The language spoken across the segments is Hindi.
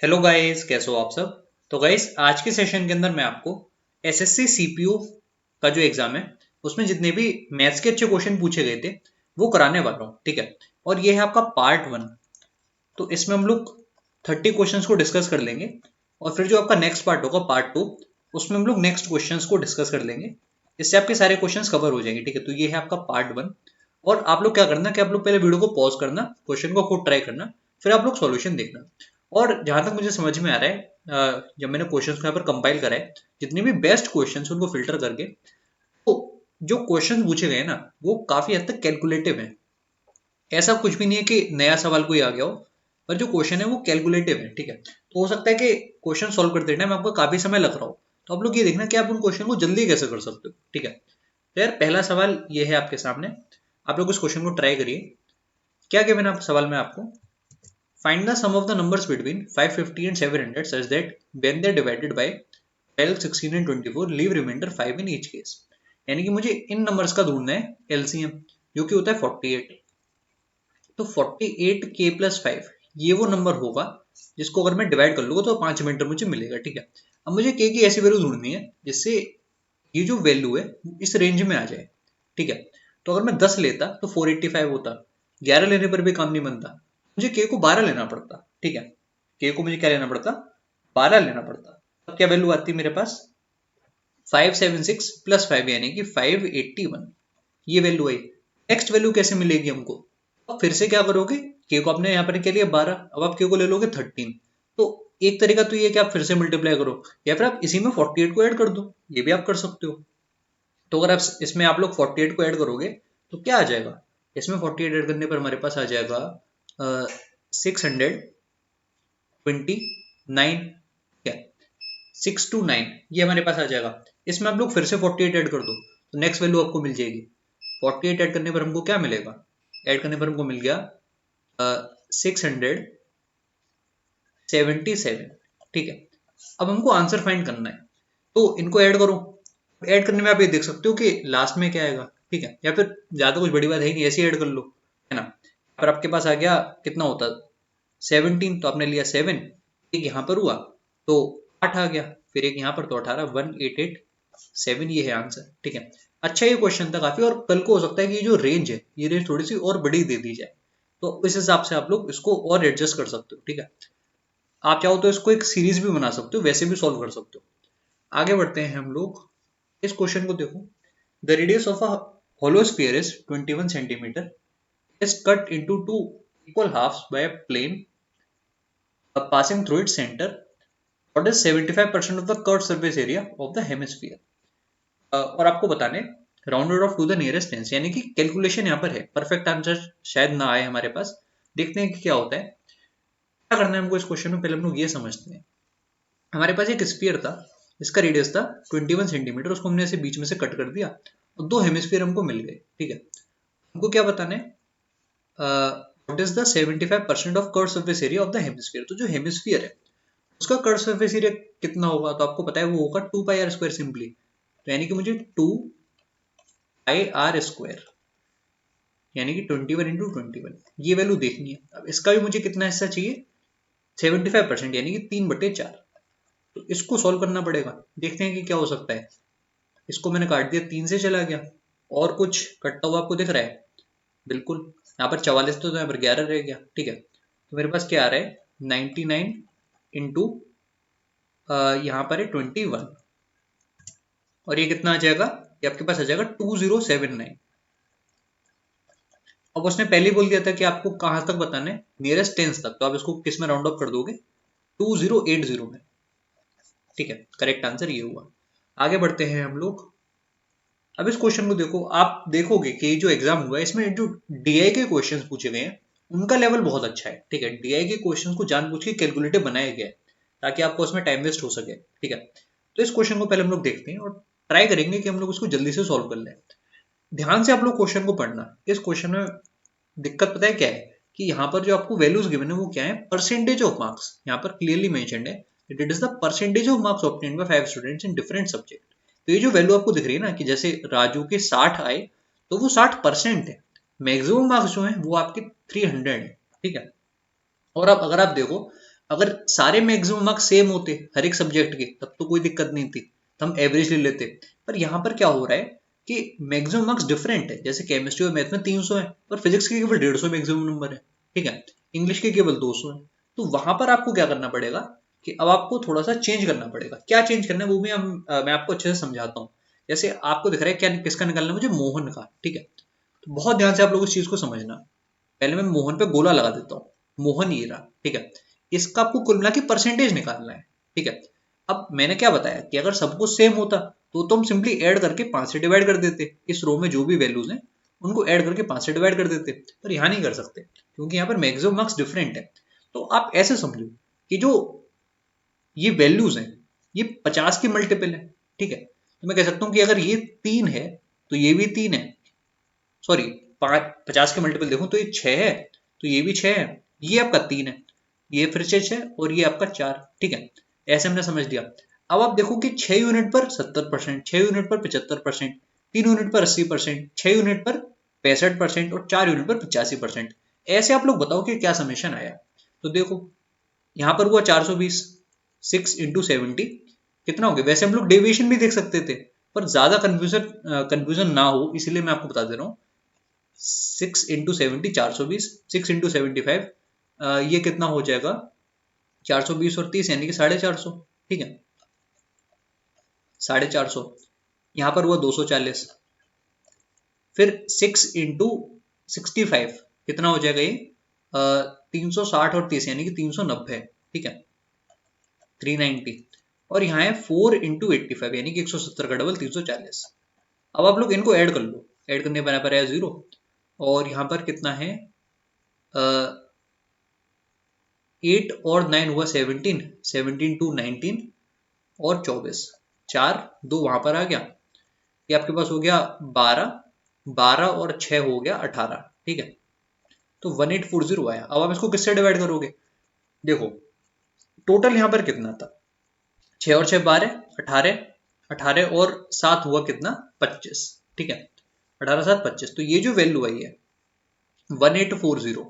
हेलो गाइस, कैसे हो आप सब। तो गाइस, आज के सेशन के अंदर मैं आपको एसएससी सीपीयू का जो एग्जाम है उसमें जितने भी मैथ्स के अच्छे क्वेश्चन पूछे गए थे वो कराने वाला हूँ। ठीक है। और ये है आपका पार्ट 1। तो इसमें हम लोग 30 क्वेश्चंस को डिस्कस कर लेंगे और फिर जो आपका नेक्स्ट पार्ट होगा पार्ट 2, उसमें हम लोग नेक्स्ट क्वेश्चंस को डिस्कस कर लेंगे। इससे आपके सारे क्वेश्चंस कवर हो जाएंगे। ठीक है। तो ये है आपका पार्ट 1। और आप लोग क्या करना कि आप लोग पहले वीडियो को पॉज करना, क्वेश्चन को खुद ट्राई करना, फिर आप लोग सॉल्यूशन देखना। और जहां तक मुझे समझ में आ रहा है, जब मैंने क्वेश्चंस को यहाँ पर कंपाइल करा है, जितने भी बेस्ट क्वेश्चंस उनको फिल्टर करके, तो जो क्वेश्चन पूछे गए हैं ना वो काफी हद तक कैलकुलेटिव है। ऐसा कुछ भी नहीं है कि नया सवाल कोई आ गया हो, पर जो क्वेश्चन है वो कैलकुलेटिव है। ठीक है। तो हो सकता है कि क्वेश्चन सॉल्व करते टाइम आपको काफी समय लग रहा हो, तो आप लोग ये देखना कि आप उन क्वेश्चन को जल्दी कैसे कर सकते हो। ठीक है। तो यार, पहला सवाल ये है आपके सामने। आप लोग इस क्वेश्चन को ट्राई करिए। क्या गिवन है सवाल में आपको? Find the sum of the numbers between 550 and 700 such that when they divided by 12, 16 and 24 leave remainder 5 in each case. यानी कि मुझे इन नंबर्स का ढूंढना है एलसीएम, जो कि होता है 48। तो 48k+5 ये वो नंबर होगा जिसको अगर मैं डिवाइड कर लूंगा तो 5 मिनट मुझे मिलेगा। ठीक है। अब मुझे k की ऐसी वैल्यू ढूंढनी है जिससे ये जो वैल्यू है इस रेंज में आ जाए। ठीक है। तो अगर मैं 10 लेता तो 485 होता, 11 लेने पर भी काम नहीं बनता, मुझे के को 12 लेना पड़ता। ठीक है। के को मुझे क्या लेना पड़ता? 12 लेना पड़ता। अब क्या वैल्यू आती है मेरे पास? 576+5 यानी कि 581। ये वैल्यू आई। नेक्स्ट वैल्यू कैसे मिलेगी हमको? अब फिर से क्या करोगे, के को आपने यहाँ पर क्या लिया 12, अब आप के को ले लोगे 13। तो एक तरीका तो ये है कि आप फिर से मल्टीप्लाई करो, या फिर आप इसी में 48 को ऐड कर दो, ये भी आप कर सकते हो। तो अगर आप इसमें आप लोग 48 को ऐड करोगे तो क्या आ जाएगा? इसमें 48 ऐड करने पर हमारे पास आ जाएगा 629। क्या? 629 ये हमारे पास आ जाएगा। इसमें आप लोग फिर से 48 ऐड कर दो तो नेक्स्ट वैल्यू आपको मिल जाएगी। 48 ऐड करने पर हमको क्या मिलेगा? ऐड करने पर हमको मिल गया 677। ठीक है। अब हमको आंसर फाइंड करना है, तो इनको ऐड करो। ऐड करने में आप ये देख सकते हो कि लास्ट में क्या आएगा। ठीक है। या फिर ज्यादा कुछ बड़ी बात है नहीं, ऐसे ही ऐड कर लो, है ना। पर आपके पास आ गया कितना होता? 17, तो आपने लिया 7, एक यहाँ पर हुआ तो 8 आ गया, फिर एक यहाँ पर तो 18, 1887 ये है आंसर। ठीक है। अच्छा, ये क्वेश्चन था काफी, और कल को हो सकता है कि ये जो रेंज है ये रेंज थोड़ी सी और बड़ी दे दी जाए, तो इस हिसाब से आप लोग इसको और एडजस्ट कर सकते हो। ठीक है। आप चाहो तो इसको एक सीरीज भी बना सकते हो, वैसे भी सॉल्व कर सकते हो। आगे बढ़ते हैं हम लोग। इस क्वेश्चन को देखो। The radius of a hollow sphere is 21 centimeter, is cut into two equal halves by a plane passing through its center. What is 75% of the curved surface area of the hemisphere? और आपको बताने rounded off to the nearest tens, यानी कि कैलकुलेशन यहाँ पर है। परफेक्ट आंसर शायद ना आए हमारे पास। देखते हैं कि क्या होता है। क्या करना है हमको इस क्वेश्चन में, पहले हम लोग ये समझते हैं। हमारे पास एक स्फीयर था, इसका रेडियस था 21 सेंटीमीटर, उसको हमने ऐसे बीच में से कट कर दिया और दो हेमिस्फीयर हमको मिल गए। ठीक है। हमको क्या बताना है? What is the 75% of curve surface area of the hemisphere. तो जो हेमिस्फीयर है उसका कर्व सरफेस एरिया कितना होगा? तो आपको पता है वो होगा 2πr² सिंपली। तो यानी कि मुझे 2πr², यानी कि 21 × 21 ये वैल्यू देखनी है। अब इसका भी मुझे कितना हिस्सा चाहिए? 75%, यानी कि 3/4। तो इसको सॉल्व करना पड़ेगा। देखते हैं कि क्या हो सकता है। इसको मैंने काट दिया, 3 से चला गया, और कुछ कटता हुआ आपको दिख रहा है? बिल्कुल। यहाँ पर 44 तो यहाँ पर 11 रह गया। ठीक है। तो मेरे पास क्या आ रहा है? 99 इंटू यहाँ पर है 21, और ये कितना आ जाएगा? ये आपके पास आ जाएगा 2079। अब उसने पहले ही बोल दिया था कि आपको कहाँ तक बताना है, नियरेस्ट टेंस तक, तो आप इसको किस में राउंड अप कर दोगे? 2080 में। ठीक है। करेक्ट आंसर ये हुआ। आगे बढ़ते हैं हम लोग। अब इस क्वेश्चन को देखो, आप देखोगे कि जो एग्जाम हुआ है इसमें जो डीआई के क्वेश्चंस पूछे गए हैं उनका लेवल बहुत अच्छा है। ठीक है। डीआई के क्वेश्चंस को जानबूझ के कैलकुलेटिव बनाया गया है ताकि आपको उसमें टाइम वेस्ट हो सके। ठीक है। तो इस क्वेश्चन को पहले हम लोग देखते हैं और ट्राई करेंगे कि हम लोग इसको जल्दी से सॉल्व कर लें। ध्यान से आप लोग क्वेश्चन को पढ़ना। इस क्वेश्चन में दिक्कत पता है क्या है, कि यहाँ पर जो आपको वैल्यूज गिवन है वो क्या है? Percentage of marks. यहाँ पर क्लियरली मेंशन्ड है, it is the percentage of marks obtained by 5 students in different subject. तो ये जो वैल्यू आपको दिख रही है ना, कि जैसे राजू के 60 आए, तो वो 60% है। मैक्सिमम मार्क्स जो है वो आपके 300 है। ठीक है। और अब अगर आप देखो अगर सारे मैक्सिमम मार्क्स सेम होते हर एक सब्जेक्ट के तब तो कोई दिक्कत नहीं थी, तो हम एवरेज ले लेते। पर यहाँ पर क्या हो रहा है कि मैक्सिमम मार्क्स डिफरेंट है, जैसे केमिस्ट्री और मैथ में 300 है, पर फिजिक्स के केवल 150 मैक्सिमम नंबर है, ठीक है, इंग्लिश के केवल 200 है। तो वहां पर आपको क्या करना पड़ेगा कि अब आपको थोड़ा सा चेंज करना पड़ेगा। क्या चेंज करना है वो भी मैं आपको अच्छे से समझाता हूँ। जैसे आपको दिख रहा है क्या किसका निकालना है, मुझे मोहन का, ठीक है। तो बहुत ध्यान से आप लोग इस चीज को समझना। पहले मैं मोहन पे गोला लगा देता हूँ, मोहन ये रहा, ठीक है। इसका आपको कुल मिला के परसेंटेज निकालना है, ठीक है। अब मैंने क्या बताया कि अगर सब कुछ सेम होता तो हम सिंपली ऐड करके 5 से डिवाइड कर देते, इस रो में जो भी वैल्यूज हैं उनको ऐड करके 5 से डिवाइड कर देते। पर यहाँ नहीं कर सकते क्योंकि यहाँ पर मैक्सिमम मार्क्स डिफरेंट है। तो आप ऐसे समझो कि जो ये वैल्यूज हैं ये 50 की मल्टीपल है, ठीक है। तो मैं कह सकता हूँ कि अगर ये 3 है तो ये भी 3 है, सॉरी 50 के मल्टीपल देखो तो ये 6 है, तो ये भी 6 है, ये आपका 3 है, ये फिर से 6 और ये आपका 4, ठीक है। ऐसे हमने समझ लिया। अब आप देखो कि 6 यूनिट पर 70%, 6 यूनिट पर 75%, 3 यूनिट पर 80%, 6 यूनिट पर 65% और 4 यूनिट पर 85%। ऐसे आप लोग बताओ कि क्या समेशन आया। तो देखो यहाँ पर हुआ 420, 6 × 70 कितना हो गया। वैसे हम लोग डेविएशन भी देख सकते थे, पर ज्यादा कंफ्यूजन ना हो इसलिए मैं आपको बता दे रहा हूँ। 6 × 70 420, 6 × 75 ये कितना हो जाएगा 420 और 30 यानी कि 450, ठीक है, 450। यहाँ पर हुआ 240, फिर 6 × 65 कितना हो जाएगा ये 360 और 30 यानी कि 390, ठीक है, 390। और यहाँ है 4 × 85 यानी कि 170 का डबल 340। अब आप लोग इनको ऐड कर लो, ऐड करने बराबर है 0। और यहाँ पर कितना है 8 और 9 हुआ 17, 17 × 19 और 24, 4 2 वहां पर आ गया, ये आपके पास हो गया 12, 12 और 6 हो गया 18, ठीक है। तो 1840 आया। अब आप इसको किससे डिवाइड करोगे, देखो टोटल यहाँ पर कितना था 6 और 6 12, 18, 18 और 7 हुआ कितना 25, ठीक है, 18 7 25। तो ये जो वैल्यू आई है 1840,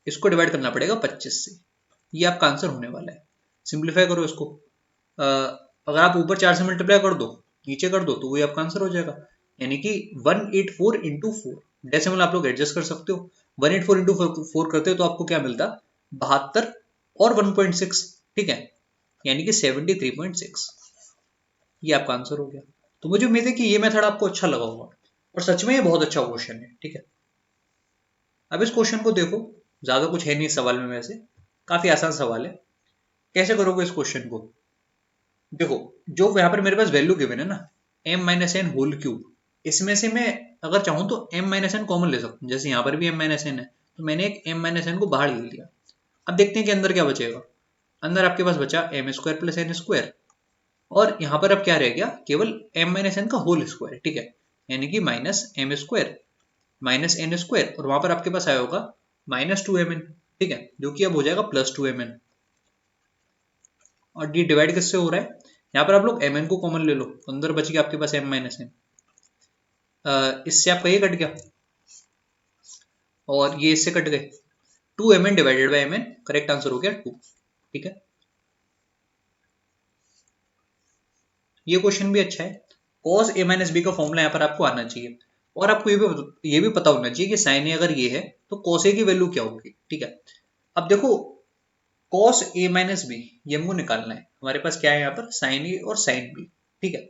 इसको डिवाइड करना पड़ेगा 25 से, ये आपका आंसर होने वाला है। सिंप्लीफाई करो इसको, अगर आप ऊपर 4 से मल्टीप्लाई कर दो नीचे कर दो तो वही आपका आंसर हो जाएगा, यानी कि 184 × 4। डेसिमल आप लोग एडजस्ट कर सकते हो, 184 × 4 करते हो तो आपको क्या मिलता 72 और 1.6, ठीक है, यानी कि 73.6। ये आपका आंसर हो गया। तो मुझे उम्मीद है कि ये मेथड आपको अच्छा लगा होगा, और सच में ये बहुत अच्छा क्वेश्चन है, ठीक है। अब इस क्वेश्चन को देखो, ज्यादा कुछ है नहीं इस सवाल में, वैसे काफी आसान सवाल है। कैसे करोगे इस क्वेश्चन को, देखो जो यहाँ पर मेरे पास वैल्यू गिवन है ना m-n होल क्यूब, इसमें से मैं अगर चाहूं तो m-n कॉमन ले सकता हूँ। जैसे यहाँ पर भी m-n है तो मैंने एक m-n को बाहर ले लिया। अब देखते हैं कि अंदर क्या बचेगा। अंदर आपके पास बचा m² + n², और यहाँ पर अब क्या रह गया केवल m-n का होल स्क्वायर, ठीक है, यानी कि -m² -n² और वहां पर आपके पास आया होगा -2mn, ठीक है, जो कि अब हो जाएगा +2mn। और ये डिवाइड किससे हो रहा है, यहाँ पर आप लोग mn को कॉमन ले लो, तो अंदर बच गया आपके पास m-n, इससे आपका ये कट गया और ये इससे कट गए, 2mn divided by mn, correct answer हो गया 2, ठीक है। ये क्वेश्चन भी अच्छा है। cos a - b का फॉर्मूला यहाँ पर आपको आना चाहिए, और आपको ये भी पता होना चाहिए कि sin a अगर ये है तो cos a की वैल्यू क्या होगी, ठीक है। अब देखो cos a - b ये हमको निकालना है, हमारे पास क्या है यहाँ पर sin a और sin b, ठीक है।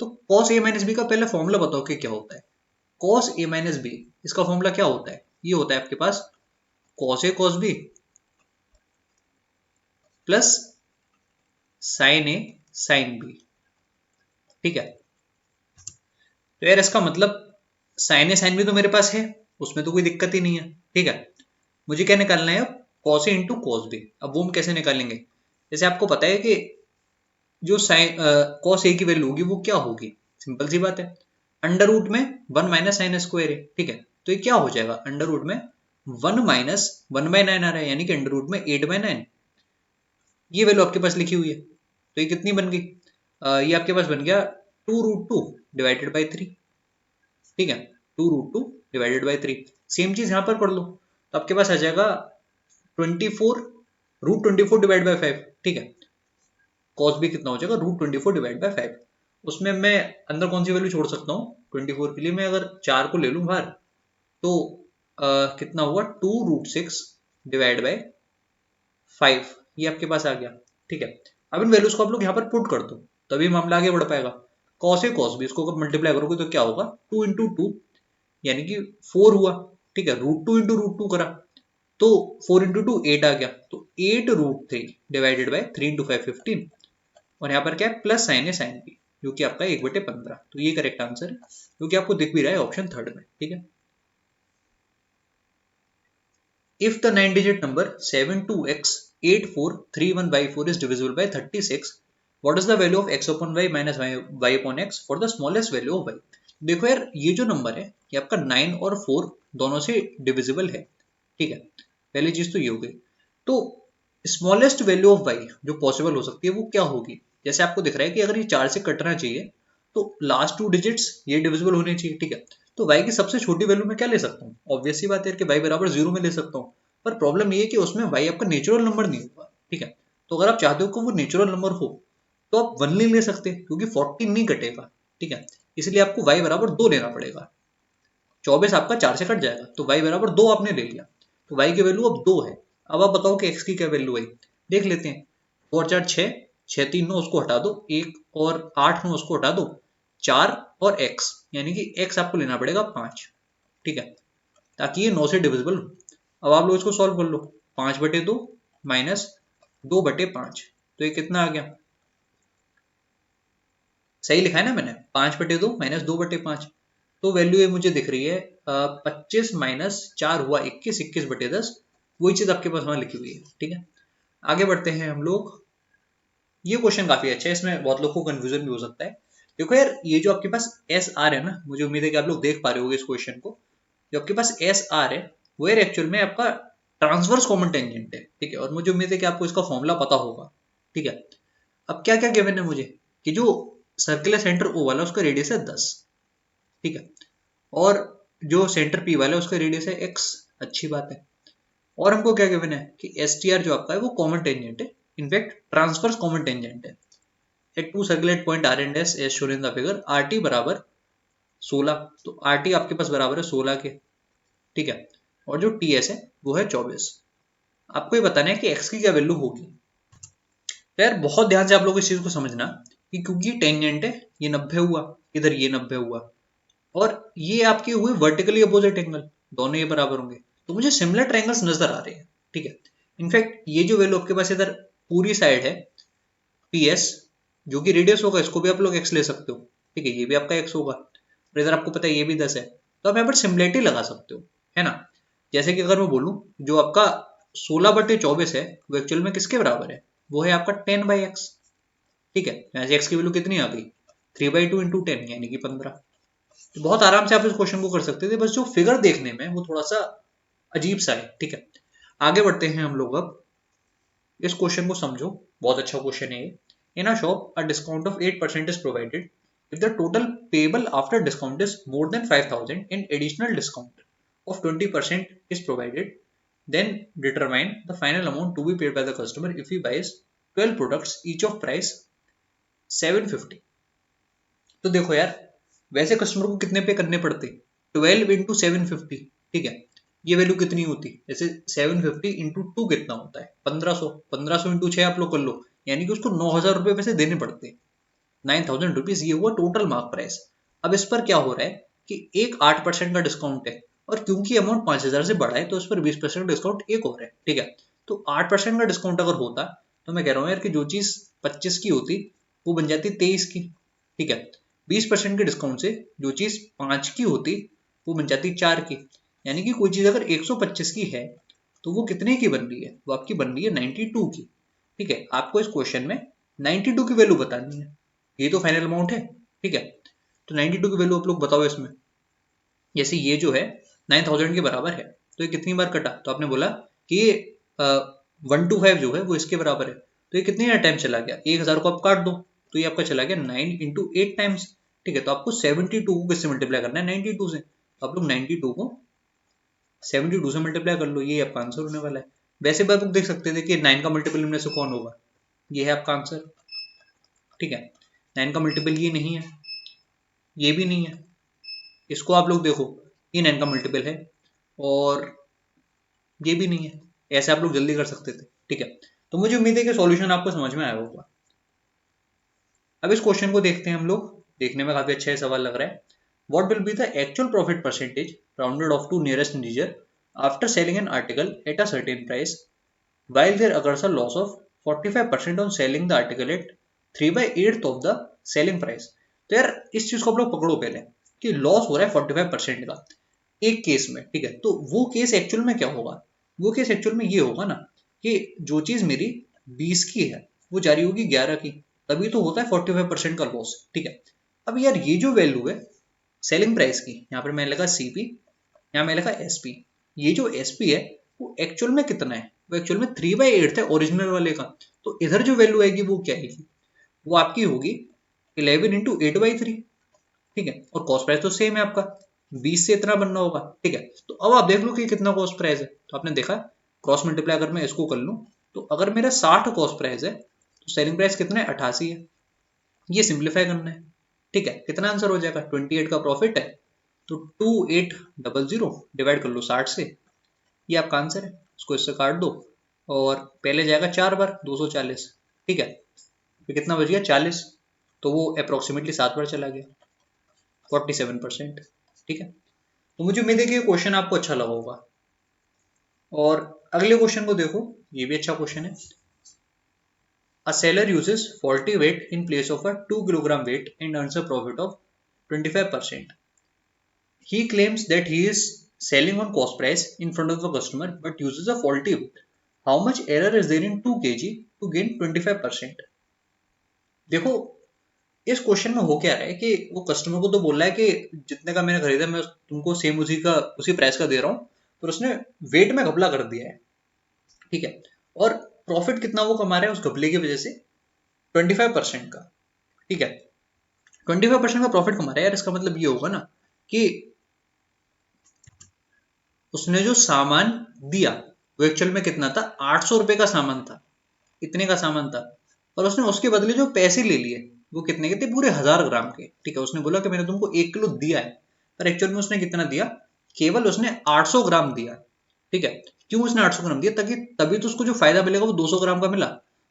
तो cos a - b का पहले फॉर्मूला बताओ कि क्या होता है। cos a - b इसका फॉर्मूला क्या होता है, ये होता है आपके पास cos a cos b plus sin a sin b, ठीक है। तो यार इसका मतलब sin a sin b तो मेरे पास है, उसमें तो कोई दिक्कत ही नहीं है, ठीक है। मुझे क्या निकालना है अब cos a × cos b। अब वो हम कैसे निकालेंगे, जैसे आपको पता है कि जो साइन cos a की वैल्यू होगी वो क्या होगी, सिंपल सी बात है, अंडर रूट में 1 - sin² है, ठीक है। तो ये क्या हो जाएगा अंडर रूट में 1 - 1/9 आ रहा है, यानी कि अंडर रूट में 8/9। ये वैल्यू आपके पास लिखी हुई है, तो ये कितनी बन गई, ये आपके पास बन गया 2√2 डिवाइडेड बाई 3, ठीक है, 2√2 डिवाइडेड बाई 3। सेम चीज यहाँ पर कर लो तो आपके पास आ जाएगा 24 √24 डिवाइड बाय 5, ठीक है। कॉस भी कितना हो जाएगा, √24 डिवाइड बाय 5। उसमें मैं अंदर कौन सी वैल्यू छोड़ सकता हूँ 24 के लिए, मैं अगर 4 को ले लूँ बाहर तो कितना हुआ 2√6 डिवाइड बाय 5, ये आपके पास आ गया, ठीक है। अब इन वैल्यूज को आप लोग यहाँ पर पुट कर दो, तभी मामला आगे बढ़ पाएगा। कॉस है कॉस भी, इसको अगर मल्टीप्लाई करोगे तो क्या होगा 2 इंटू 2 यानी कि 4 हुआ, ठीक है। √2 इंटू √2 करा तो 4 इंटू 2 8 आ गया, तो 8√3 डिवाइडेड बाई 3 इंटू 5 15, और यहाँ पर क्या है प्लस साइन है साइन भी, जो कि आपका 1/15, तो ये करेक्ट आंसर है, जो कि आपको दिख भी रहा है ऑप्शन थर्ड में, ठीक है। If the 9-digit number 72x8431y4 is divisible by 36, what is the value of x upon y minus y upon x for the smallest value of y? देखो यार, ये जो नंबर है ये आपका 9 और 4 दोनों से डिविजिबल है, ठीक है। पहली चीज तो ये हो गई। तो स्मॉलेस्ट वैल्यू ऑफ y जो पॉसिबल हो सकती है वो क्या होगी, जैसे आपको दिख रहा है कि अगर ये 4 से कटना चाहिए तो लास्ट 2 डिजिट्स ये डिविजिबल होने चाहिए, ठीक है। तो y की सबसे छोटी वैल्यू मैं क्या ले सकता हूँ, ऑब्वियस सी बात है कि y बराबर 0 में ले सकता हूँ, पर प्रॉब्लम ये है कि उसमें y आपका नेचुरल नंबर नहीं होगा, ठीक है। तो अगर आप चाहते हो कि वो नेचुरल नंबर हो तो आप 1 नहीं ले सकते, क्योंकि 14 नहीं कटेगा, ठीक है। इसलिए आपको y बराबर 2 लेना पड़ेगा। 24 आपका 4 से कट जाएगा, तो y बराबर 2 आपने ले लिया, तो y की वैल्यू अब 2 है। अब आप बताओ कि x की क्या वैल्यू है, देख लेते हैं। 4 4 6, 6 3 9, उसको हटा दो, 1 और 8 9, उसको हटा दो, 4 और x, यानी कि x आपको लेना पड़ेगा 5, ठीक है, ताकि ये 9 से डिविजिबल हो। अब आप लोग इसको सॉल्व कर लो, 5/2 माइनस 2/5, तो ये कितना आ गया, सही लिखा है ना मैंने, 5/2 माइनस 2/5, तो वैल्यू ये मुझे दिख रही है 25 माइनस 4 हुआ 21, 21/10, वही चीज आपके पास वहां लिखी हुई है, ठीक है। आगे बढ़ते हैं हम लोग। ये क्वेश्चन काफी अच्छा है, इसमें बहुत लोग को कंफ्यूजन भी हो सकता है। देखो यार, ये जो आपके पास एस आर है ना, मुझे उम्मीद है कि आप लोग देख पा रहे होगे इस क्वेश्चन को। जो आपके पास एस आर है वो यार एक्चुअल में आपका ट्रांसवर्स कॉमन टेंजेंट है, ठीक है, और मुझे उम्मीद है कि आपको इसका फॉर्मूला पता होगा, ठीक है। अब क्या क्या गिवन है मुझे, कि जो सर्कुलर सेंटर ओ वाला उसका रेडियस है 10, ठीक है, और जो सेंटर पी वाला है उसका रेडियस है x, अच्छी बात है। और हमको क्या गिवन है कि एस टी आर जो आपका है वो कॉमन टेंजेंट है, इनफैक्ट ट्रांसफर्स कॉमन टेंजेंट है at two circular point R and S as shown in the figure, R T बराबर 16, तो आर टी आपके पास बराबर है 16 के, ठीक है, और जो टी एस है वो है 24। आपको ये बताना है कि x की क्या वैल्यू होगी। तो यार बहुत ध्यान से आप लोग इस चीज को समझना, कि क्योंकि टेंजेंट है ये 90 हुआ, इधर ये 90 हुआ, और ये आपके हुए वर्टिकली अपोजिट एंगल, दोनों ये बराबर होंगे, तो मुझे सिमिलर ट्रायंगल्स नजर आ रहे हैं, ठीक है। इनफैक्ट ये जो वैल्यू आपके पास इधर पूरी साइड है पी एस, जो कि रेडियस होगा, इसको भी आप लोग एक्स ले सकते हो, ठीक है, ये भी आपका एक्स होगा, और इधर आपको पता है ये भी 10 है, तो आप यहाँ पर सिमिलरिटी लगा सकते हो, है ना। जैसे कि अगर मैं बोलूं जो आपका 16/24 है वो एक्चुअल में किसके बराबर है, वो है आपका 10/x, ठीक है। यहाँ से x की वैल्यू कितनी आ गई 3/2 इंटू 10 यानी कि 15। तो बहुत आराम से आप इस क्वेश्चन को कर सकते थे, बस जो फिगर देखने में वो थोड़ा सा अजीब सा है, ठीक है। आगे बढ़ते हैं हम लोग, अब इस क्वेश्चन को समझो, बहुत अच्छा क्वेश्चन है ये। In a shop a discount of 8% is provided, if the total payable after discount is more than 5000 in additional discount of 20% is provided, then determine the final amount to be paid by the customer if he buys 12 products each of price 750। तो देखो यार, वैसे कस्टमर को कितने पे करने पड़ते, 12 इंटू 750, ठीक है। ये वैल्यू कितनी होती, जैसे 750 इंटू 2 कितना होता है 1500, 1500 इंटू 6 आप लोग कर लो, यानी कि उसको 9000 रुपए वैसे देने पड़ते, 9000 रुपीज, ये हुआ टोटल मार्क प्राइस। अब इस पर क्या हो रहा है कि एक 8% का डिस्काउंट है, और क्योंकि अमाउंट 5000 से बढ़ा है तो इस पर 20% डिस्काउंट एक और है, ठीक है। तो 8% का डिस्काउंट अगर होता तो मैं कह रहा हूँ यार कि जो चीज 25 की होती वो बन जाती 23 की, ठीक है। 20% के डिस्काउंट से जो चीज 5 की होती वो बन जाती 4 की, यानी कि कोई चीज अगर 125 की है तो वो कितने की बन रही है, वो आपकी बन रही है 92 की, ठीक है। आपको इस क्वेश्चन में 92 की वैल्यू बतानी है, ये तो फाइनल अमाउंट है, ठीक है। तो 92 की वैल्यू आप लोग बताओ इसमें, जैसे ये जो है 9000 के बराबर है, तो ये कितनी बार कटा, तो आपने बोला कि ये 125 जो है वो इसके बराबर है, तो ये कितनी टाइम चला गया, 1000 को आप काट दो, तो ये आपका चला गया 9 इंटू 8 टाइम्स, ठीक है। तो आपको 72 को किससे मल्टीप्लाई करना है 92 से, तो आप लोग 92 को 72 से मल्टीप्लाई कर लो, ये आपका आंसर होने वाला है। वैसे बार बुक देख सकते थे कि 9 का मल्टीपल इनमें से कौन होगा, ये है आपका आंसर। ठीक है, 9 का मल्टीपल ये नहीं है, ये भी नहीं है, इसको आप लोग देखो, ये 9 का मल्टीपल है और ये भी नहीं है। ऐसे आप लोग जल्दी कर सकते थे। ठीक है, तो मुझे उम्मीद है कि सॉल्यूशन आपको समझ में आया होगा। अब इस क्वेश्चन को देखते हैं हम लोग, देखने में काफी अच्छा सवाल लग रहा है। What will be the actual profit percentage rounded off to nearest integer after selling an article at a certain price while there occurs a loss of 45% on selling the article at 3/8 of the selling price। तो यार इस चीज को आप लोग पकड़ो पहले कि लॉस हो रहा है 45% का एक केस में। ठीक है, तो वो केस एक्चुअल में क्या होगा, वो केस एक्चुअल में ये होगा ना कि जो चीज मेरी 20 की है वो जा रही होगी 11 की, तभी तो होता है 45% का लॉस। ठीक है, अब यार ये जो वैल्यू है सेलिंग प्राइस की, यहाँ पर मैंने लिखा सीपी, यहाँ मैंने लिखा एसपी, ये जो एसपी है वो एक्चुअल में कितना है, वो एक्चुअल में 3/8 है ओरिजिनल वाले का। तो इधर जो वैल्यू आएगी वो क्या आएगी, वो आपकी होगी 11 इंटू 8/3। ठीक है, और कॉस्ट प्राइस तो सेम है आपका, 20 से इतना बनना होगा। ठीक है, तो अब आप देख लो कि कितना कॉस्ट प्राइस है, तो आपने देखा क्रॉस मल्टीप्लाई अगर मैं इसको कर लूं, तो अगर मेरा 60 कॉस्ट प्राइस है तो सेलिंग प्राइस कितना है, 88 है। ये सिंप्लीफाई करना है। ठीक है, कितना आंसर हो जाएगा, 28 का प्रॉफिट है तो 2800 डिवाइड कर लो 60 से, ये आपका आंसर है। इसको इससे काट दो और पहले जाएगा 4 बार 240। ठीक है, फिर कितना बच गया 40, तो वो अप्रोक्सीमेटली 7 बार चला गया, 47%। ठीक है, तो मुझे उम्मीद है कि ये क्वेश्चन आपको अच्छा लगा होगा। और अगले क्वेश्चन को देखो, ये भी अच्छा क्वेश्चन है। A seller uses faulty weight in place of a 2 kilogram weight and earns a profit of 25%. He claims that he is selling on cost price in front of the customer but uses a faulty weight. How much error is there in 2 kg to gain 25%? देखो इस क्वेश्चन में हो क्या रहा है कि वो कस्टमर को तो बोल रहा है कि जितने का मैंने खरीदा मैं तुमको सेम उसी प्राइस का दे रहा हूँ, पर उसने वेट में घपला कर दिया है। ठीक है, और प्रॉफिट कितना वो कमा रहा है उस घपले की वजह से, 25% का। ठीक है, 25% का प्रॉफिट कमा रहा है यार, इसका मतलब ये होगा ना कि उसने जो सामान दिया वो एक्चुअल में कितना था, 800 रुपए का सामान था, इतने का सामान था, और उसने उसके बदले जो पैसे ले लिए वो कितने के थे, पूरे 1000 ग्राम के। ठीक है, उसने बोला कि मैंने तुमको 1 किलो दिया है, पर एक्चुअल में उसने कितना दिया, केवल उसने 800 ग्राम दिया। ठीक है, क्यों उसने 800 ग्राम दिया, ताकि तभी तो उसको जो फायदा मिलेगा वो 200 ग्राम का मिला,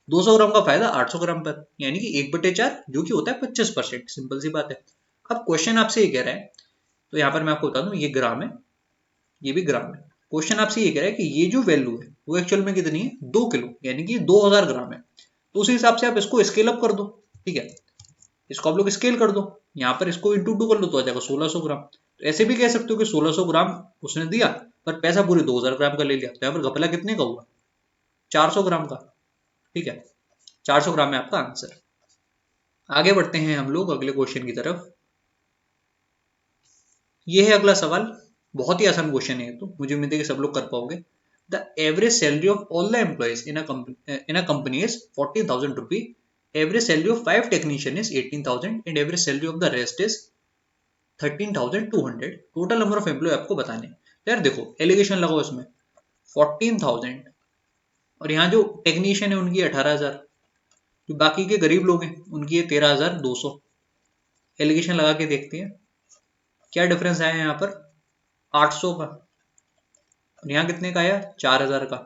200 ग्राम का फायदा 800 ग्राम पर, यानी कि 1/4 जो कि होता है 25%। सिंपल सी बात है। अब क्वेश्चन आपसे ये कह रहा है, तो यहाँ पर मैं आपको बता दूं ये ग्राम है, ये भी ग्राम है। क्वेश्चन आपसे ये कह रहा है कि ये जो वैल्यू है वो एक्चुअल में कितनी है, 2 किलो, यानी कि 2000 ग्राम है। तो उस हिसाब से आप इसको स्केल अप कर दो। ठीक है, इसको आप लोग स्केल कर दो, यहाँ पर इसको इंटू 2 कर लो तो आ जाएगा 1600 ग्राम। तो ऐसे भी कह सकते हो कि 1600 ग्राम उसने दिया पर पैसा पूरे 2000 ग्राम का ले लिया, तो यहाँ पर घपला कितने का हुआ, 400 ग्राम का। ठीक है, 400 ग्राम है आपका आंसर। आगे बढ़ते हैं हम लोग अगले क्वेश्चन की तरफ। ये है अगला सवाल, बहुत ही आसान क्वेश्चन है, तो मुझे उम्मीद है कि सब लोग कर पाओगे। The average salary of all the employees in a company is 40,000 rupee, average salary of 5 technician is 18,000 and average salary of the rest is 13,200। Total number of employee आपको बताने। तो यार देखो एलिगेशन लगाओ इसमें, 14,000 और यहाँ जो टेक्नीशियन है उनकी 18,000, जो बाकी के गरीब लोग हैं उनकी है 13,200। एलिगेशन लगा के देखते हैं क्या डिफरेंस आया यहाँ पर, 800 का, और यहाँ कितने का आया, 4,000 का।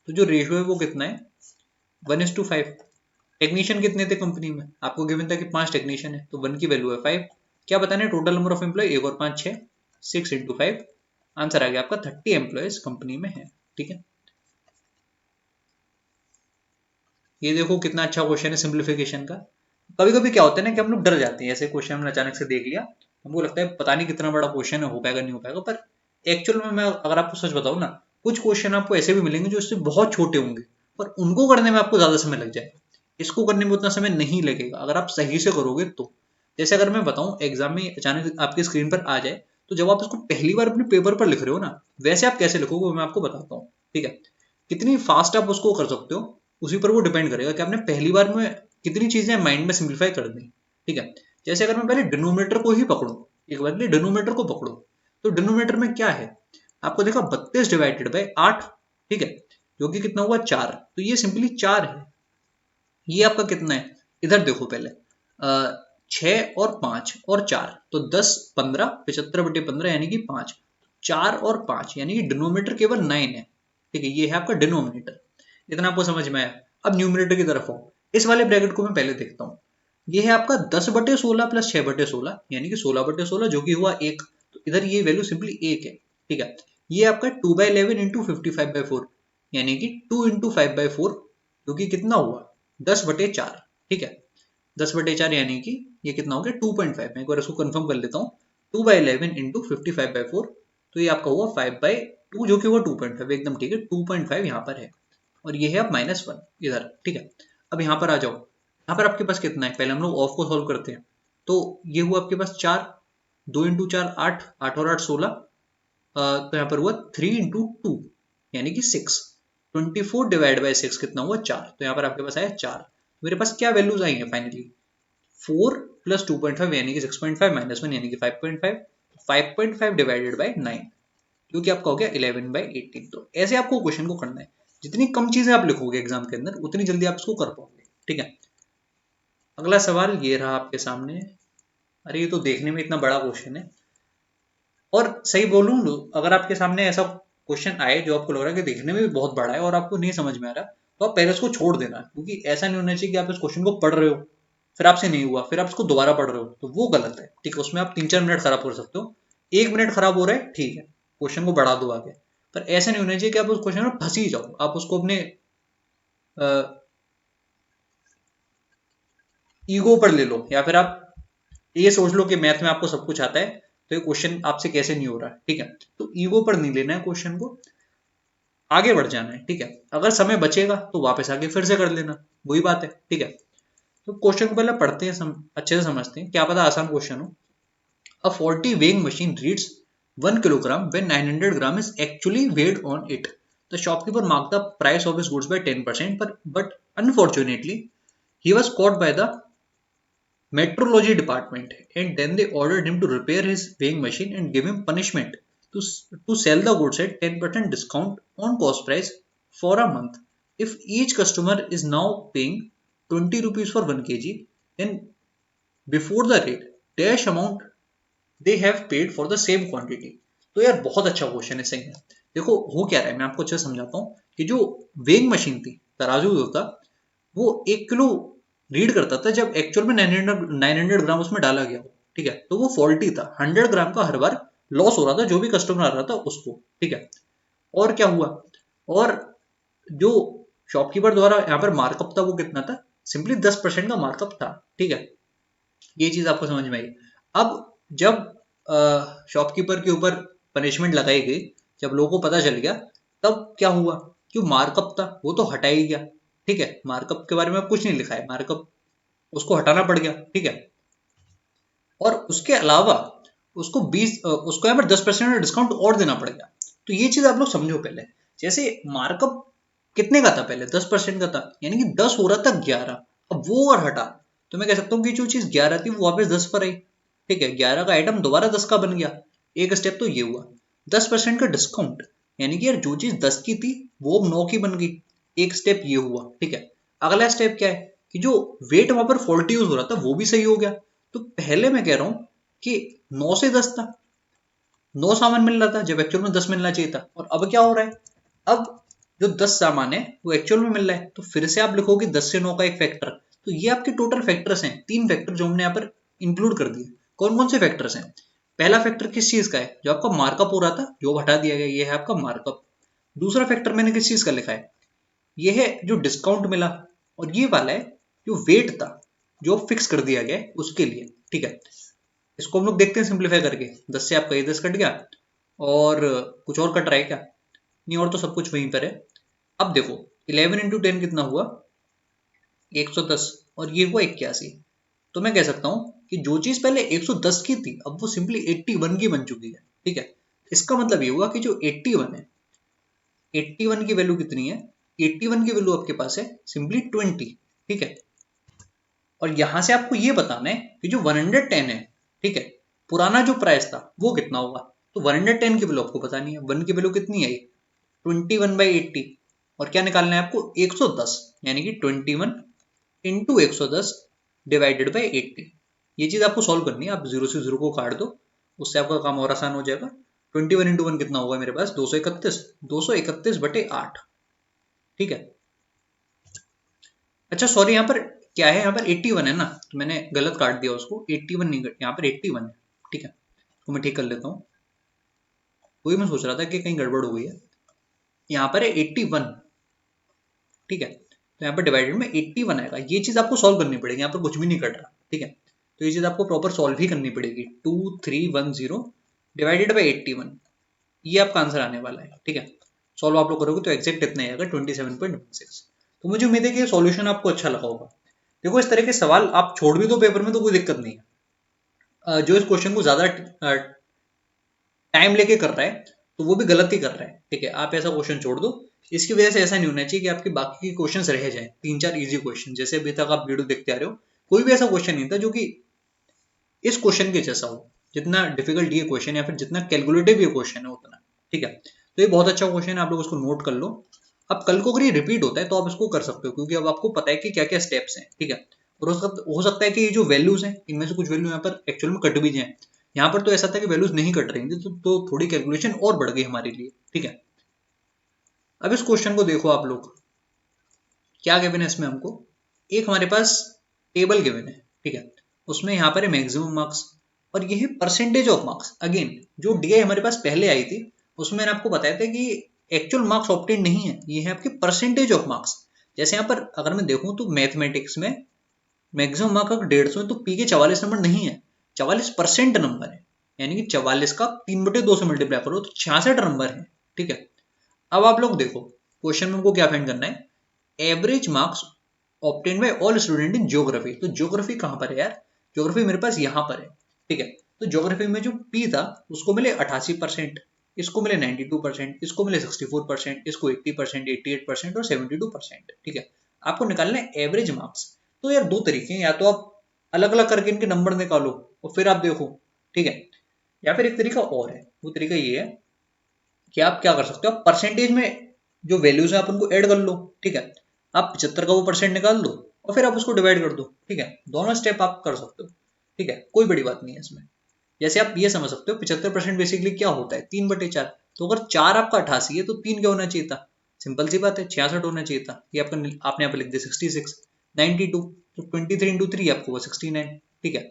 तो जो रेशियो है वो कितना है, 1:5। टेक्नीशियन कितने थे कंपनी में, आपको गिवन था कि 5 टेक्नीशियन है, तो 1 की वैल्यू है 5। क्या बताना है, टोटल नंबर ऑफ एम्प्लॉय 1 और 5 6, 6 इंटू 5, आंसर आ गया आपका 30 एम्प्लॉयज कंपनी में है। ठीक है, ये देखो कितना अच्छा क्वेश्चन है सिंप्लीफिकेशन का। कभी कभी क्या होता है ना कि हम लोग डर जाते हैं, ऐसे क्वेश्चन हमने अचानक से देख लिया, हमको लगता है पता नहीं कितना बड़ा क्वेश्चन है, हो पाएगा नहीं हो पाएगा, पर एक्चुअल में मैं अगर आपको सच बताऊं ना, कुछ क्वेश्चन आपको ऐसे भी मिलेंगे जो इससे बहुत छोटे होंगे, पर उनको करने में आपको ज्यादा समय लग जाएगा, इसको करने में उतना समय नहीं लगेगा अगर आप सही से करोगे तो। जैसे अगर मैं बताऊं एग्जाम में अचानक आपकी स्क्रीन पर आ जाए, तो जब आप इसको पहली बार अपने पेपर पर लिख रहे हो ना, वैसे आप कैसे लिखोगे वो मैं आपको बताता हूँ। ठीक है, कितनी फास्ट आप उसको कर सकते हो उसी पर वो डिपेंड करेगा कि आपने पहली बार में कितनी चीजें माइंड में सिंप्लीफाई कर दी। ठीक है, जैसे अगर मैं पहले डिनोमिनेटर को ही पकड़ूं, एक बार डिनोमिनेटर को पकड़ो, तो डिनोमिनेटर में क्या है, आपको देखा 32 डिवाइडेड बाई 8। ठीक है, जो कि कितना हुआ 4, तो ये सिंपली 4 है। ये आपका कितना है, इधर देखो पहले 6 और 5 और 4, तो 10 15 75/15 यानी कि 5, 4 और 5 यानी कि डिनोमिनेटर केवल 9 है। ठीक है, ये है आपका डिनोमिनेटर। इतना आपको समझ में आया। अब न्यूमिनेटर की तरफ आओ। इस वाले ब्रैकेट को मैं पहले देखता हूँ। ये है आपका 10/16 प्लस 6/16 यानी कि 16/16 जो कि हुआ 1, तो इधर ये वैल्यू सिंपली 1 है। ठीक है, ये आपका 2/11 इंटू 55/4 यानी कि 2 इंटू 5/4 जो कि कितना हुआ 10/4। ठीक है, 10/4 यानी कि ये कितना हो गया 2.5। मैं एक बार इसको कंफर्म कर लेता हूँ। 2/11 इंटू 55/4, तो ये आपका हुआ 5/2 जो कि हुआ 2.5। एकदम ठीक है, 2.5 यहाँ पर है और ये है अब -1 इधर। ठीक है, अब यहाँ पर आ जाओ। यहाँ पर आपके पास कितना है, पहले हम लोग ऑफ को सॉल्व करते हैं। तो ये हुआ आपके पास 4, 2 इंटू 4 8, 8 और 8 16, तो यहाँ पर हुआ 3 इंटू 2 यानी कि 6। 24 डिवाइड बाई 6 कितना हुआ 4, तो यहाँ पर आपके पास आया 4। मेरे पास क्या वैल्यूज आई हैं फाइनली, 4 प्लस 2.5 यानी कि 6.5 -1 यानी कि 5.5, 5.5 डिवाइडेड बाई 9 जो कि आपका हो गया 11/18। तो ऐसे आपको क्वेश्चन को करना है। जितनी कम चीजें आप लिखोगे एग्जाम के अंदर उतनी जल्दी आप इसको कर पाओगे। ठीक है, अगला सवाल ये रहा आपके सामने। अरे ये तो देखने में इतना बड़ा क्वेश्चन है, और सही बोलूं अगर आपके सामने ऐसा क्वेश्चन आए जो आपको लग रहा है कि देखने में भी बहुत बड़ा है और आपको नहीं समझ में आ रहा, तो आप पहले उसको छोड़ देना, क्योंकि ऐसा नहीं होना चाहिए कि आप इस क्वेश्चन को पढ़ रहे हो फिर आपसे नहीं हुआ फिर आप इसको दोबारा पढ़ रहे हो, तो वो गलत है। ठीक है, उसमें आप 3-4 मिनट खराब कर सकते हो। 1 मिनट खराब हो रहा है ठीक है, क्वेश्चन को बढ़ा दो आगे, पर ऐसा नहीं होना चाहिए कि आप उस क्वेश्चन में फंस ही जाओ। आप उसको अपने ईगो पर ले लो, या फिर आप ये सोच लो कि मैथ में आपको सब कुछ आता है तो ये क्वेश्चन आपसे कैसे नहीं हो रहा है। ठीक है, तो ईगो पर नहीं लेना है क्वेश्चन को, आगे बढ़ जाना है। ठीक है, अगर समय बचेगा तो वापस आके फिर से कर लेना, वही बात है। ठीक है, तो क्वेश्चन को पहले पढ़ते हैं, अच्छे से समझते हैं, क्या पता आसान क्वेश्चन हो। A faulty weighing machine reads 1 kilogram when 900 gram is actually weighed on it. The shopkeeper marked the price of his goods by 10%, but unfortunately, he was caught by the metrology department, and then they ordered him to repair his weighing machine and give him punishment to sell the goods at 10% discount on cost price for a month. If each customer is now paying 20 rupees for 1 kg, then before the rate, dash amount they have paid for the same quantity. तो यार बहुत अच्छा क्वेश्चन है, सही है। देखो हो क्या रहा है, मैं आपको अच्छे से समझाता हूँ कि जो वेइंग मशीन थी, तराजू जो था, वो 1 किलो रीड करता था जब एक्चुअल में 900 ग्राम उसमें डाला गया हो। ठीक है, तो वो फॉल्टी था, 100 ग्राम का हर बार लॉस हो रहा था जो भी कस्टमर आ रहा था उसको। ठीक है, और क्या हुआ, और जो शॉपकीपर द्वारा यहाँ पर मार्कअप था वो कितना था, सिंपली 10% का मार्कअप था। ठीक है, ये चीज आपको समझ में आई। अब जब शॉपकीपर के ऊपर पनिशमेंट लगाई गई, जब लोगों को पता चल गया, तब क्या हुआ कि मार्कअप था वो तो हटा ही गया। ठीक है, मार्कअप के बारे में कुछ नहीं लिखा है, मार्कअप उसको हटाना पड़ गया। ठीक है, और उसके अलावा उसको यहाँ पर 10% डिस्काउंट और देना पड़ेगा। तो ये चीज आप लोग समझो पहले। जैसे मार्कअप कितने का था, पहले 10% का था, यानी कि 10 हो रहा था 11, अब वो और हटा, तो मैं कह सकता हूँ कि जो चीज 11 थी वो वापस 10 पर आई। ठीक है, 11 का आइटम दोबारा 10 का बन गया। एक स्टेप तो ये हुआ। 10% का डिस्काउंट यानी कि यार जो चीज 10 की थी वो अब 9 की बन गई। एक स्टेप ये हुआ। ठीक है, अगला स्टेप क्या है कि जो वेट वहां पर फॉल्टी यूज हो रहा था वो भी सही हो गया। तो पहले मैं कह रहा हूं कि 9 से 10 था, 9 सामान मिल रहा था जब एक्चुअल में 10 मिलना चाहिए था, और अब क्या हो रहा है, अब जो 10 सामान है वो एक्चुअल में मिल रहा है, तो फिर से आप लिखोगे 10 से 9 का एक फैक्टर। तो ये आपके टोटल फैक्टर्स हैं, 3 फैक्टर जो हमने यहाँ पर इंक्लूड कर दिए। कौन कौन से फैक्टर्स हैं, पहला फैक्टर किस चीज का है, जो आपका मार्कअप हो रहा था जो हटा दिया गया, ये है आपका मार्कअप। दूसरा फैक्टर मैंने किस चीज का लिखा है, ये है जो डिस्काउंट मिला, और ये वाला है जो वेट था जो फिक्स कर दिया गया है उसके लिए। ठीक है, इसको हम लोग देखते हैं सिंप्लीफाई करके। 10 से आपका ये 10 कट गया, और कुछ और कट रहा है क्या, नहीं, और तो सब कुछ वहीं पर है। अब देखो 11 इंटू 10 कितना हुआ 110, और ये हुआ 81। तो मैं कह सकता हूं कि जो चीज पहले 110 की थी अब वो सिंपली 81 की बन चुकी है। ठीक है, इसका मतलब ये हुआ कि जो 81 है, 81 की वैल्यू कितनी है, 81 की वैल्यू आपके पास है सिंपली 20। ठीक है, और यहां से आपको ये बताना है कि जो 110 है, ठीक है, पुराना जो प्राइस था वो कितना होगा। तो 110 की वैल्यू आपको बतानी है, 1 की वैल्यू कितनी आई 21/80, और क्या निकालना है आपको 110, यानी कि 21 इंटू 110 डिवाइडेड बाई 80। ये चीज आपको सॉल्व करनी है। आप 0 से 0 को काट दो, उससे आपका काम और आसान हो जाएगा। 21 इंटू 1 कितना होगा मेरे पास, 231, 231/8। ठीक है। अच्छा सॉरी, यहाँ पर क्या है, यहाँ पर 81 है ना, तो मैंने गलत काट दिया उसको, 81 नहीं, यहाँ पर 81 है। ठीक है, तो मैं ठीक कर लेता हूँ। वही मैं सोच रहा था कि कहीं गड़बड़ हो गई है। यहाँ पर है 81। ठीक है, तो यहाँ पर डिवाइडेड में 81 आएगा। ये चीज आपको सॉल्व करनी पड़ेगी, यहाँ पर कुछ भी नहीं कट रहा। ठीक है, तो ये चीज आपको प्रॉपर सॉल्व ही करनी पड़ेगी। 2310 डिवाइडेड बाई 81, ये आपका आंसर आने वाला है। ठीक है, सॉल्व आप लोग करोगे तो एग्जैक्ट इतना ही आएगा, 27.16। तो मुझे उम्मीद है कि ये सॉल्यूशन आपको अच्छा लगा होगा। देखो इस तरह के सवाल आप छोड़ भी दो पेपर में तो कोई दिक्कत नहीं है। जो इस क्वेश्चन को ज्यादा टाइम लेके कर रहा है तो वो भी गलत ही कर रहा है। ठीक है, आप ऐसा क्वेश्चन छोड़ दो। इसकी वजह से ऐसा नहीं होना चाहिए कि आपके बाकी के क्वेश्चंस रह जाएं, 3-4 इजी क्वेश्चन। जैसे अभी तक आप वीडियो देखते आ रहे हो, कोई भी ऐसा क्वेश्चन नहीं था जो कि इस क्वेश्चन के जैसा हो। जितना डिफिकल्ट ये क्वेश्चन या फिर जितना कैलकुलेटिव ये क्वेश्चन है उतना। ठीक है, तो ये बहुत अच्छा क्वेश्चन है, आप लोग उसको नोट कर लो। अब कल को अगर ये रिपीट होता है तो आप इसको कर सकते हो, क्योंकि अब आपको पता है कि क्या क्या स्टेप्स हैं। ठीक है, और हो सकता है कि ये जो वैल्यूज हैं इनमें से कुछ वैल्यू यहाँ पर एक्चुअल में कट भी जाए। यहाँ पर तो ऐसा था कि वैल्यूज नहीं कट रही थी, तो थोड़ी कैलकुलेशन और बढ़ गई हमारे लिए। ठीक है, अब इस क्वेश्चन को देखो आप लोग, क्या गिवन है इसमें हमको। एक हमारे पास टेबल गिवन है। ठीक है, उसमें यहाँ पर है मैक्सिमम मार्क्स और ये है परसेंटेज ऑफ मार्क्स। अगेन जो डी हमारे पास पहले आई थी उसमें मैंने आपको बताया था कि एक्चुअल मार्क्स ऑब्टेन नहीं है, ये है आपके परसेंटेज ऑफ मार्क्स। जैसे यहाँ पर अगर मैं देखूं तो मैथमेटिक्स में मैक्सिमम मार्क अगर 150 है तो पी के 44 नंबर नहीं है, 44% नंबर है। यानी कि 44 का 3/2 से मल्टीप्लाई करो तो 66 नंबर है। ठीक है, अब आप लोग देखो क्वेश्चन में हमको क्या फाइंड करना है, average marks obtain bye all student in geography. तो ज्योग्राफी कहां पर है यार, ज्योग्राफी मेरे पास यहां पर है। ठीक है, तो ज्योग्राफी में जो पी था उसको मिले 88%, इसको मिले 92%, इसको मिले 64%, इसको 80%, 88% और 72%। ठीक है, आपको निकालना है एवरेज मार्क्स। तो यार दो तरीके हैं, या तो आप अलग अलग करके इनके नंबर निकालो और फिर आप देखो। ठीक है, या फिर एक तरीका और है, वो तरीका ये है कि आप क्या कर सकते हो, परसेंटेज में जो वैल्यूज है आप उनको ऐड कर लो। ठीक है, आप 75 का वो परसेंट निकाल दो और फिर आप उसको डिवाइड कर दो। ठीक है, दोनों स्टेप आप कर सकते हो। ठीक है, कोई बड़ी बात नहीं है इसमें। जैसे आप ये समझ सकते हो 75% बेसिकली क्या होता है, 3/4। तो अगर 4 आपका 88 है तो 3 क्या होना चाहिए था, सिंपल सी बात है 66 होना चाहिए था। ये आपका आपने यहाँ पे लिख दिया 66। 92 तो 23 इंटू 3 आपको वो 69। ठीक है,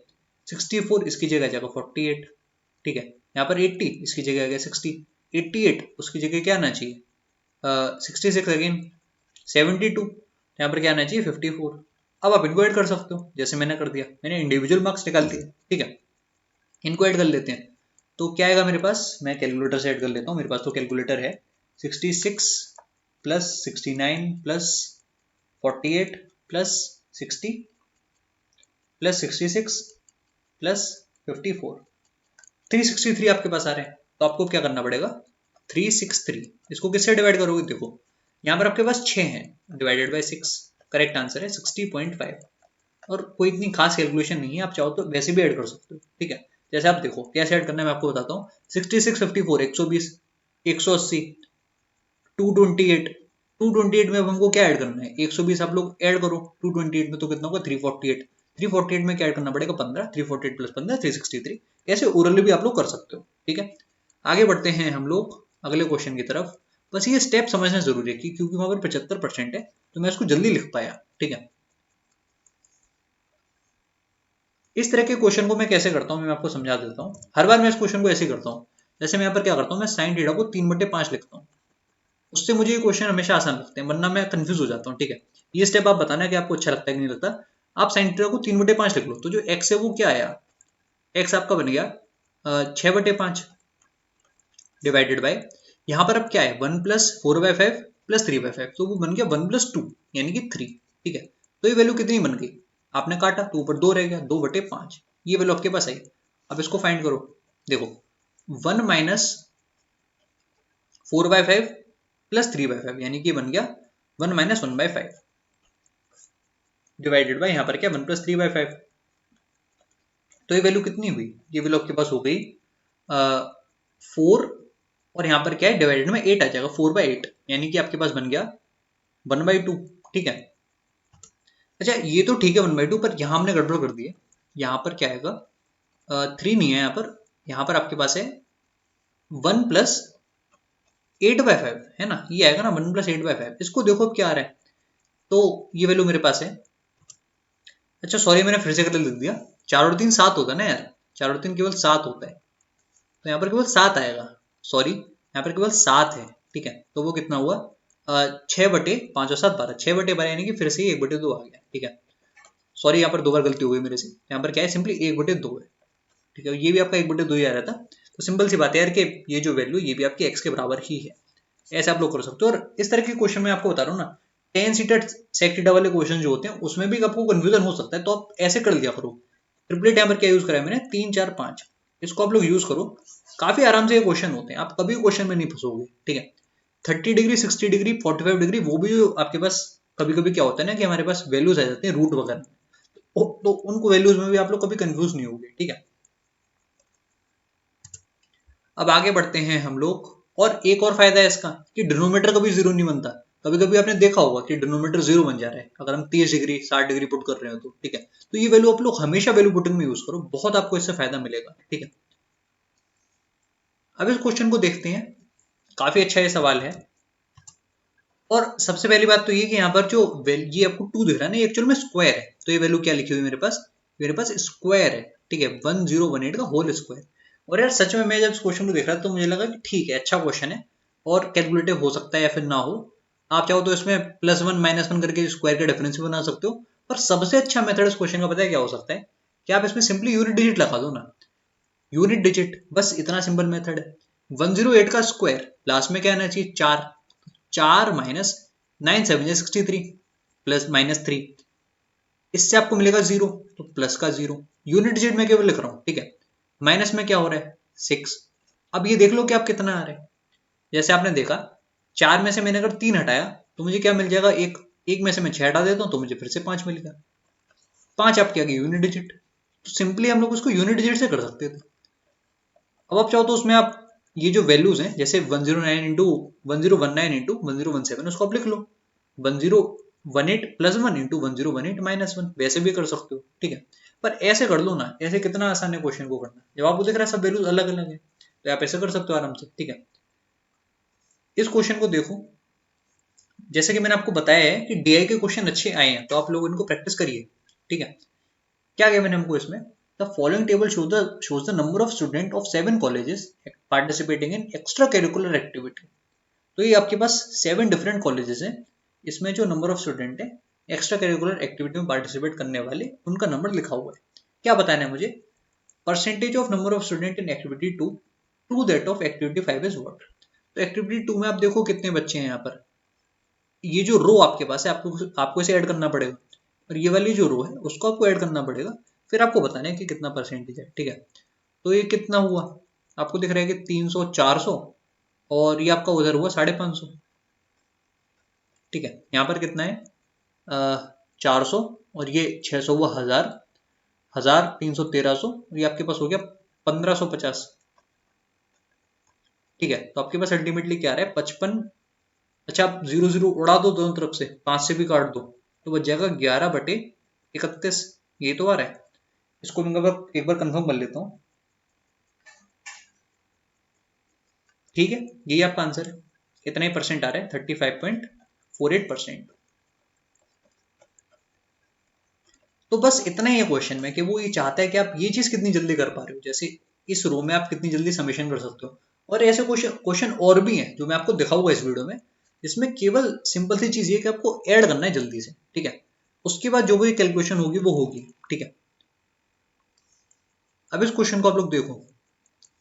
64 इसकी जगह जाएगा 48। ठीक है, यहाँ पर 80 इसकी जगह आ गया 60, 88 उसकी जगह क्या आना चाहिए 66 अगेन, 72 यहाँ पर क्या आना चाहिए 54। अब आप इनको ऐड कर सकते हो, जैसे मैंने कर दिया, मैंने इंडिविजुअल मार्क्स निकाल दिए। ठीक है, इनको ऐड कर लेते हैं तो क्या आएगा मेरे पास, मैं कैलकुलेटर से ऐड कर लेता हूँ, मेरे पास तो कैलकुलेटर है। 66 plus 69 plus 48 plus 60 plus 66 plus 54, 363 आपके पास आ रहे हैं। तो आपको क्या करना पड़ेगा, 363 इसको किससे डिवाइड करोगे, देखो यहाँ पर आपके पास 6 है, डिवाइडेड बाय 6, करेक्ट आंसर है 60.5। और कोई इतनी खास कैलकुलेशन नहीं है, आप चाहो तो वैसे भी ऐड कर सकते हो। ठीक है, जैसे आप देखो कैसे ऐड करना है मैं आपको बताता हूँ। 66, 54, 120, 180, 228, 228 में अब हमको क्या ऐड करना है, 120 आप लोग ऐड करो 228 में तो कितना होगा 348। 348 में क्या ऐड करना पड़ेगा 15, 348 प्लस 15 363। ऐसे ओरली भी आप लोग कर सकते हो। ठीक है, आगे बढ़ते हैं हम लोग अगले क्वेश्चन की तरफ। बस ये स्टेप समझना जरूरी है क्योंकि वहां पर 75% है तो मैं इसको जल्दी लिख पाया। ठीक है, इस तरह के क्वेश्चन को मैं कैसे करता हूँ मैं आपको समझा देता हूँ। हर बार मैं इस क्वेश्चन को ऐसे करता हूँ, जैसे मैं यहाँ पर क्या करता हूँ, मैं साइन थीटा को 3/5 लिखता हूँ। उससे मुझे ये क्वेश्चन हमेशा आसान लगते हैं, वरना मैं कंफ्यूज हो जाता हूँ। ठीक है, ये स्टेप आप बताना कि आपको अच्छा लगता है कि नहीं लगता। आप साइन थीटा को 3/5 लिख लो, तो जो एक्स है वो क्या आया, एक्स आपका बन गया 6/5 डिवाइडेड बाय, यहाँ पर अब क्या है 1 प्लस 4/5 प्लस 3/5, तो वो बन गया 1 प्लस 2 यानी कि 3। ठीक है, तो ये वैल्यू कितनी बन गई, आपने काटा तो ऊपर 2 रह गया, 2/5 ये वैल्यू आपके पास आई। अब इसको फाइंड करो, देखो 1 माइनस 4/5 प्लस 3/5 यानी कि बन गया 1 माइनस 1/5 डिवाइडेड बाय यहाँ पर क्या 1 प्लस 3/5। तो ये वैल्यू कितनी हुई, ये वैल्यू आपके पास हो गई 4, और यहाँ पर क्या है डिवाइडेड में 8 आ जाएगा, 4/8 यानी कि आपके पास बन गया 1/2, ठीक है। अच्छा ये तो ठीक है 1/2, पर यहाँ हमने गड़बड़ कर दी है। यहाँ पर क्या आएगा, 3 नहीं है यहाँ पर आपके पास है 1+8/5, है ना, ये आएगा ना 1+8/5। इसको देखो अब क्या आ रहा है, तो ये वैल्यू मेरे पास है। अच्छा सॉरी मैंने फिर से गलत लिख दिया, 4 और 3 7 होता है ना यार, 4 और 3 केवल 7 होता है, तो यहाँ पर केवल 7 आएगा। सॉरी यहाँ पर केवल 7 है, ठीक है। तो वो कितना हुआ, 6/5 और 7 12, 6/12 यानी कि फिर से 1/2 आ गया, ठीक है। सॉरी यहाँ पर 2 बार गलती हो गई मेरे से, यहाँ पर क्या है सिंपली 1/2 है, ठीक है। ये भी आपका 1/2 ही आ रहा था, तो सिंपल सी बात है यार कि ये जो वैल्यू ये भी आपके एक्स के बराबर ही है। ऐसे आप लोग कर सकते हो। और इस तरह के क्वेश्चन में आपको बता रहा हूँ ना, टेन सीटेड सेक थीटा वाले क्वेश्चन जो होते हैं उसमें भी आपको कंफ्यूजन हो सकता है, तो आप ऐसे कर लिया करो। ट्रिपलेट यहाँ पर क्या यूज करा है मैंने, 3 4 5, इसको आप लोग यूज करो, काफी आराम से ये क्वेश्चन होते हैं, आप कभी क्वेश्चन में नहीं फंसोगे, ठीक है। 30 डिग्री 60 डिग्री 45 डिग्री, वो भी जो आपके पास कभी कभी क्या होता है ना कि हमारे पास वैल्यूज आ जाते हैं रूट वगैरह, तो उनको वैल्यूज में भी आप लोग कभी कंफ्यूज नहीं होगे, ठीक है। अब आगे बढ़ते हैं हम लोग, और एक और फायदा है इसका कि डिनोमीटर कभी जीरो नहीं बनता। कभी कभी आपने देखा होगा कि डिनोमीटर जीरो बन जा रहा है अगर हम 30 डिग्री 60 डिग्री पुट कर रहे हो, तो ठीक है। तो ये वैल्यू आप लोग हमेशा वैल्यू पुटिंग में यूज करो, बहुत आपको इससे फायदा मिलेगा, ठीक है। अब इस क्वेश्चन को देखते हैं, काफी अच्छा ये सवाल है। और सबसे पहली बात तो ये कि यहाँ पर जो ये आपको 2 दिख रहा है ना, ये एक्चुअल में स्क्वायर है, तो ये वैल्यू क्या लिखी हुई है मेरे पास स्क्वायर है, ठीक है, 1018 का होल स्क्वायर। और यार सच में मैं जब इस क्वेश्चन को देख रहा था तो मुझे लगा कि ठीक है अच्छा क्वेश्चन है, और कैलकुलेटिव हो सकता है या फिर ना हो। आप चाहो तो इसमें +1 -1 करके स्क्वायर का डिफरेंस भी बना सकते हो, पर सबसे अच्छा मेथड इस क्वेश्चन का पता है क्या हो सकता है, कि आप इसमें सिंपली यूनिट डिजिट लगा दो ना, यूनिट डिजिट, बस इतना सिंपल मेथड है। 108 का स्क्वायर लास्ट में क्या आना चाहिए, 4, 4 माइनस 9 7 63 प्लस -3, इससे आपको मिलेगा 0, तो प्लस का 0, यूनिट डिजिट में केवल लिख रहा हूं, ठीक है। माइनस में क्या हो रहा है 6। अब ये देख लो कि आप कितना आ रहा है, जैसे आपने देखा 4 में से मैंने अगर 3 हटाया तो मुझे क्या मिल जाएगा, एक, एक में से मैं 6 हटा देता हूं तो मुझे फिर से 5 मिल गया। 5 आपके आ गई यूनिट डिजिट, तो सिंपली हम लोग उसको यूनिट डिजिट से कर सकते थे। अब आप चाहो तो उसमें आप ये जो वैल्यूज हैं जैसे 109 इंटू 1019 इंटू 1017 उसको आप लिख लो, 1018 +1 इंटू 1018 -1, वैसे भी कर सकते हो, ठीक है। पर ऐसे कर लो ना, ऐसे कितना आसान है क्वेश्चन को करना, जब आपको दिख रहा है सब वैल्यूज अलग अलग है, तो आप ऐसे कर सकते हो आराम से, ठीक है। इस क्वेश्चन को देखो, जैसे कि मैंने आपको बताया है कि डीआई के क्वेश्चन अच्छे आए हैं, तो आप लोग इनको प्रैक्टिस करिए, ठीक है। क्या गया मैंने हमको इसमें, the following table shows the number of student of 7 colleges participating in extra curricular activity। तो ये आपके पास 7 डिफरेंट कॉलेजेस हैं, इसमें जो नंबर ऑफ स्टूडेंट है एक्स्ट्रा करिकुलर एक्टिविटी में पार्टिसिपेट करने वाले उनका नंबर लिखा हुआ है। क्या बताना है मुझे, percentage of number of student in activity 2 to that of activity 5 is what. तो एक्टिविटी 2 में आप देखो कितने बच्चे हैं यहाँ पर, ये जो रो आपके पास है आपको इसे ऐड करना पड़ेगा, और ये वाली जो रो है उसको आपको ऐड करना पड़ेगा, फिर आपको बताना है कि कितना परसेंटेज है, ठीक है। तो ये कितना हुआ, आपको दिख रहा है कि 300 400, और ये आपका उधर हुआ 550, ठीक है। यहाँ पर कितना है, 400, और ये 600 हुआ 1000, 1000 300 1300, ये आपके पास हो गया 1550, ठीक है। तो आपके पास अल्टीमेटली क्या आ रहा है 55। अच्छा आप 0 0 उड़ा दो दोनों तरफ से, 5 से भी काट दो, तो बच जाएगा 11/31, ये तो आ रहा है। इसको मैं एक बार कंफर्म कर लेता हूँ, ठीक है, यही आपका आंसर है। कितना ही परसेंट आ रहा है, 35.48%। तो बस इतना ही है क्वेश्चन में, कि वो ये चाहता है कि आप ये चीज कितनी जल्दी कर पा रहे हो, जैसे इस रो में आप कितनी जल्दी समेशन कर सकते हो। और ऐसे क्वेश्चन और भी हैं जो मैं आपको दिखाऊंगा इस वीडियो में, जिसमें केवल सिंपल सी चीज ये कि आपको ऐड करना है जल्दी से, ठीक है। उसके बाद जो भी कैलकुलेशन होगी वो होगी, ठीक है। अब इस क्वेश्चन को आप लोग देखो,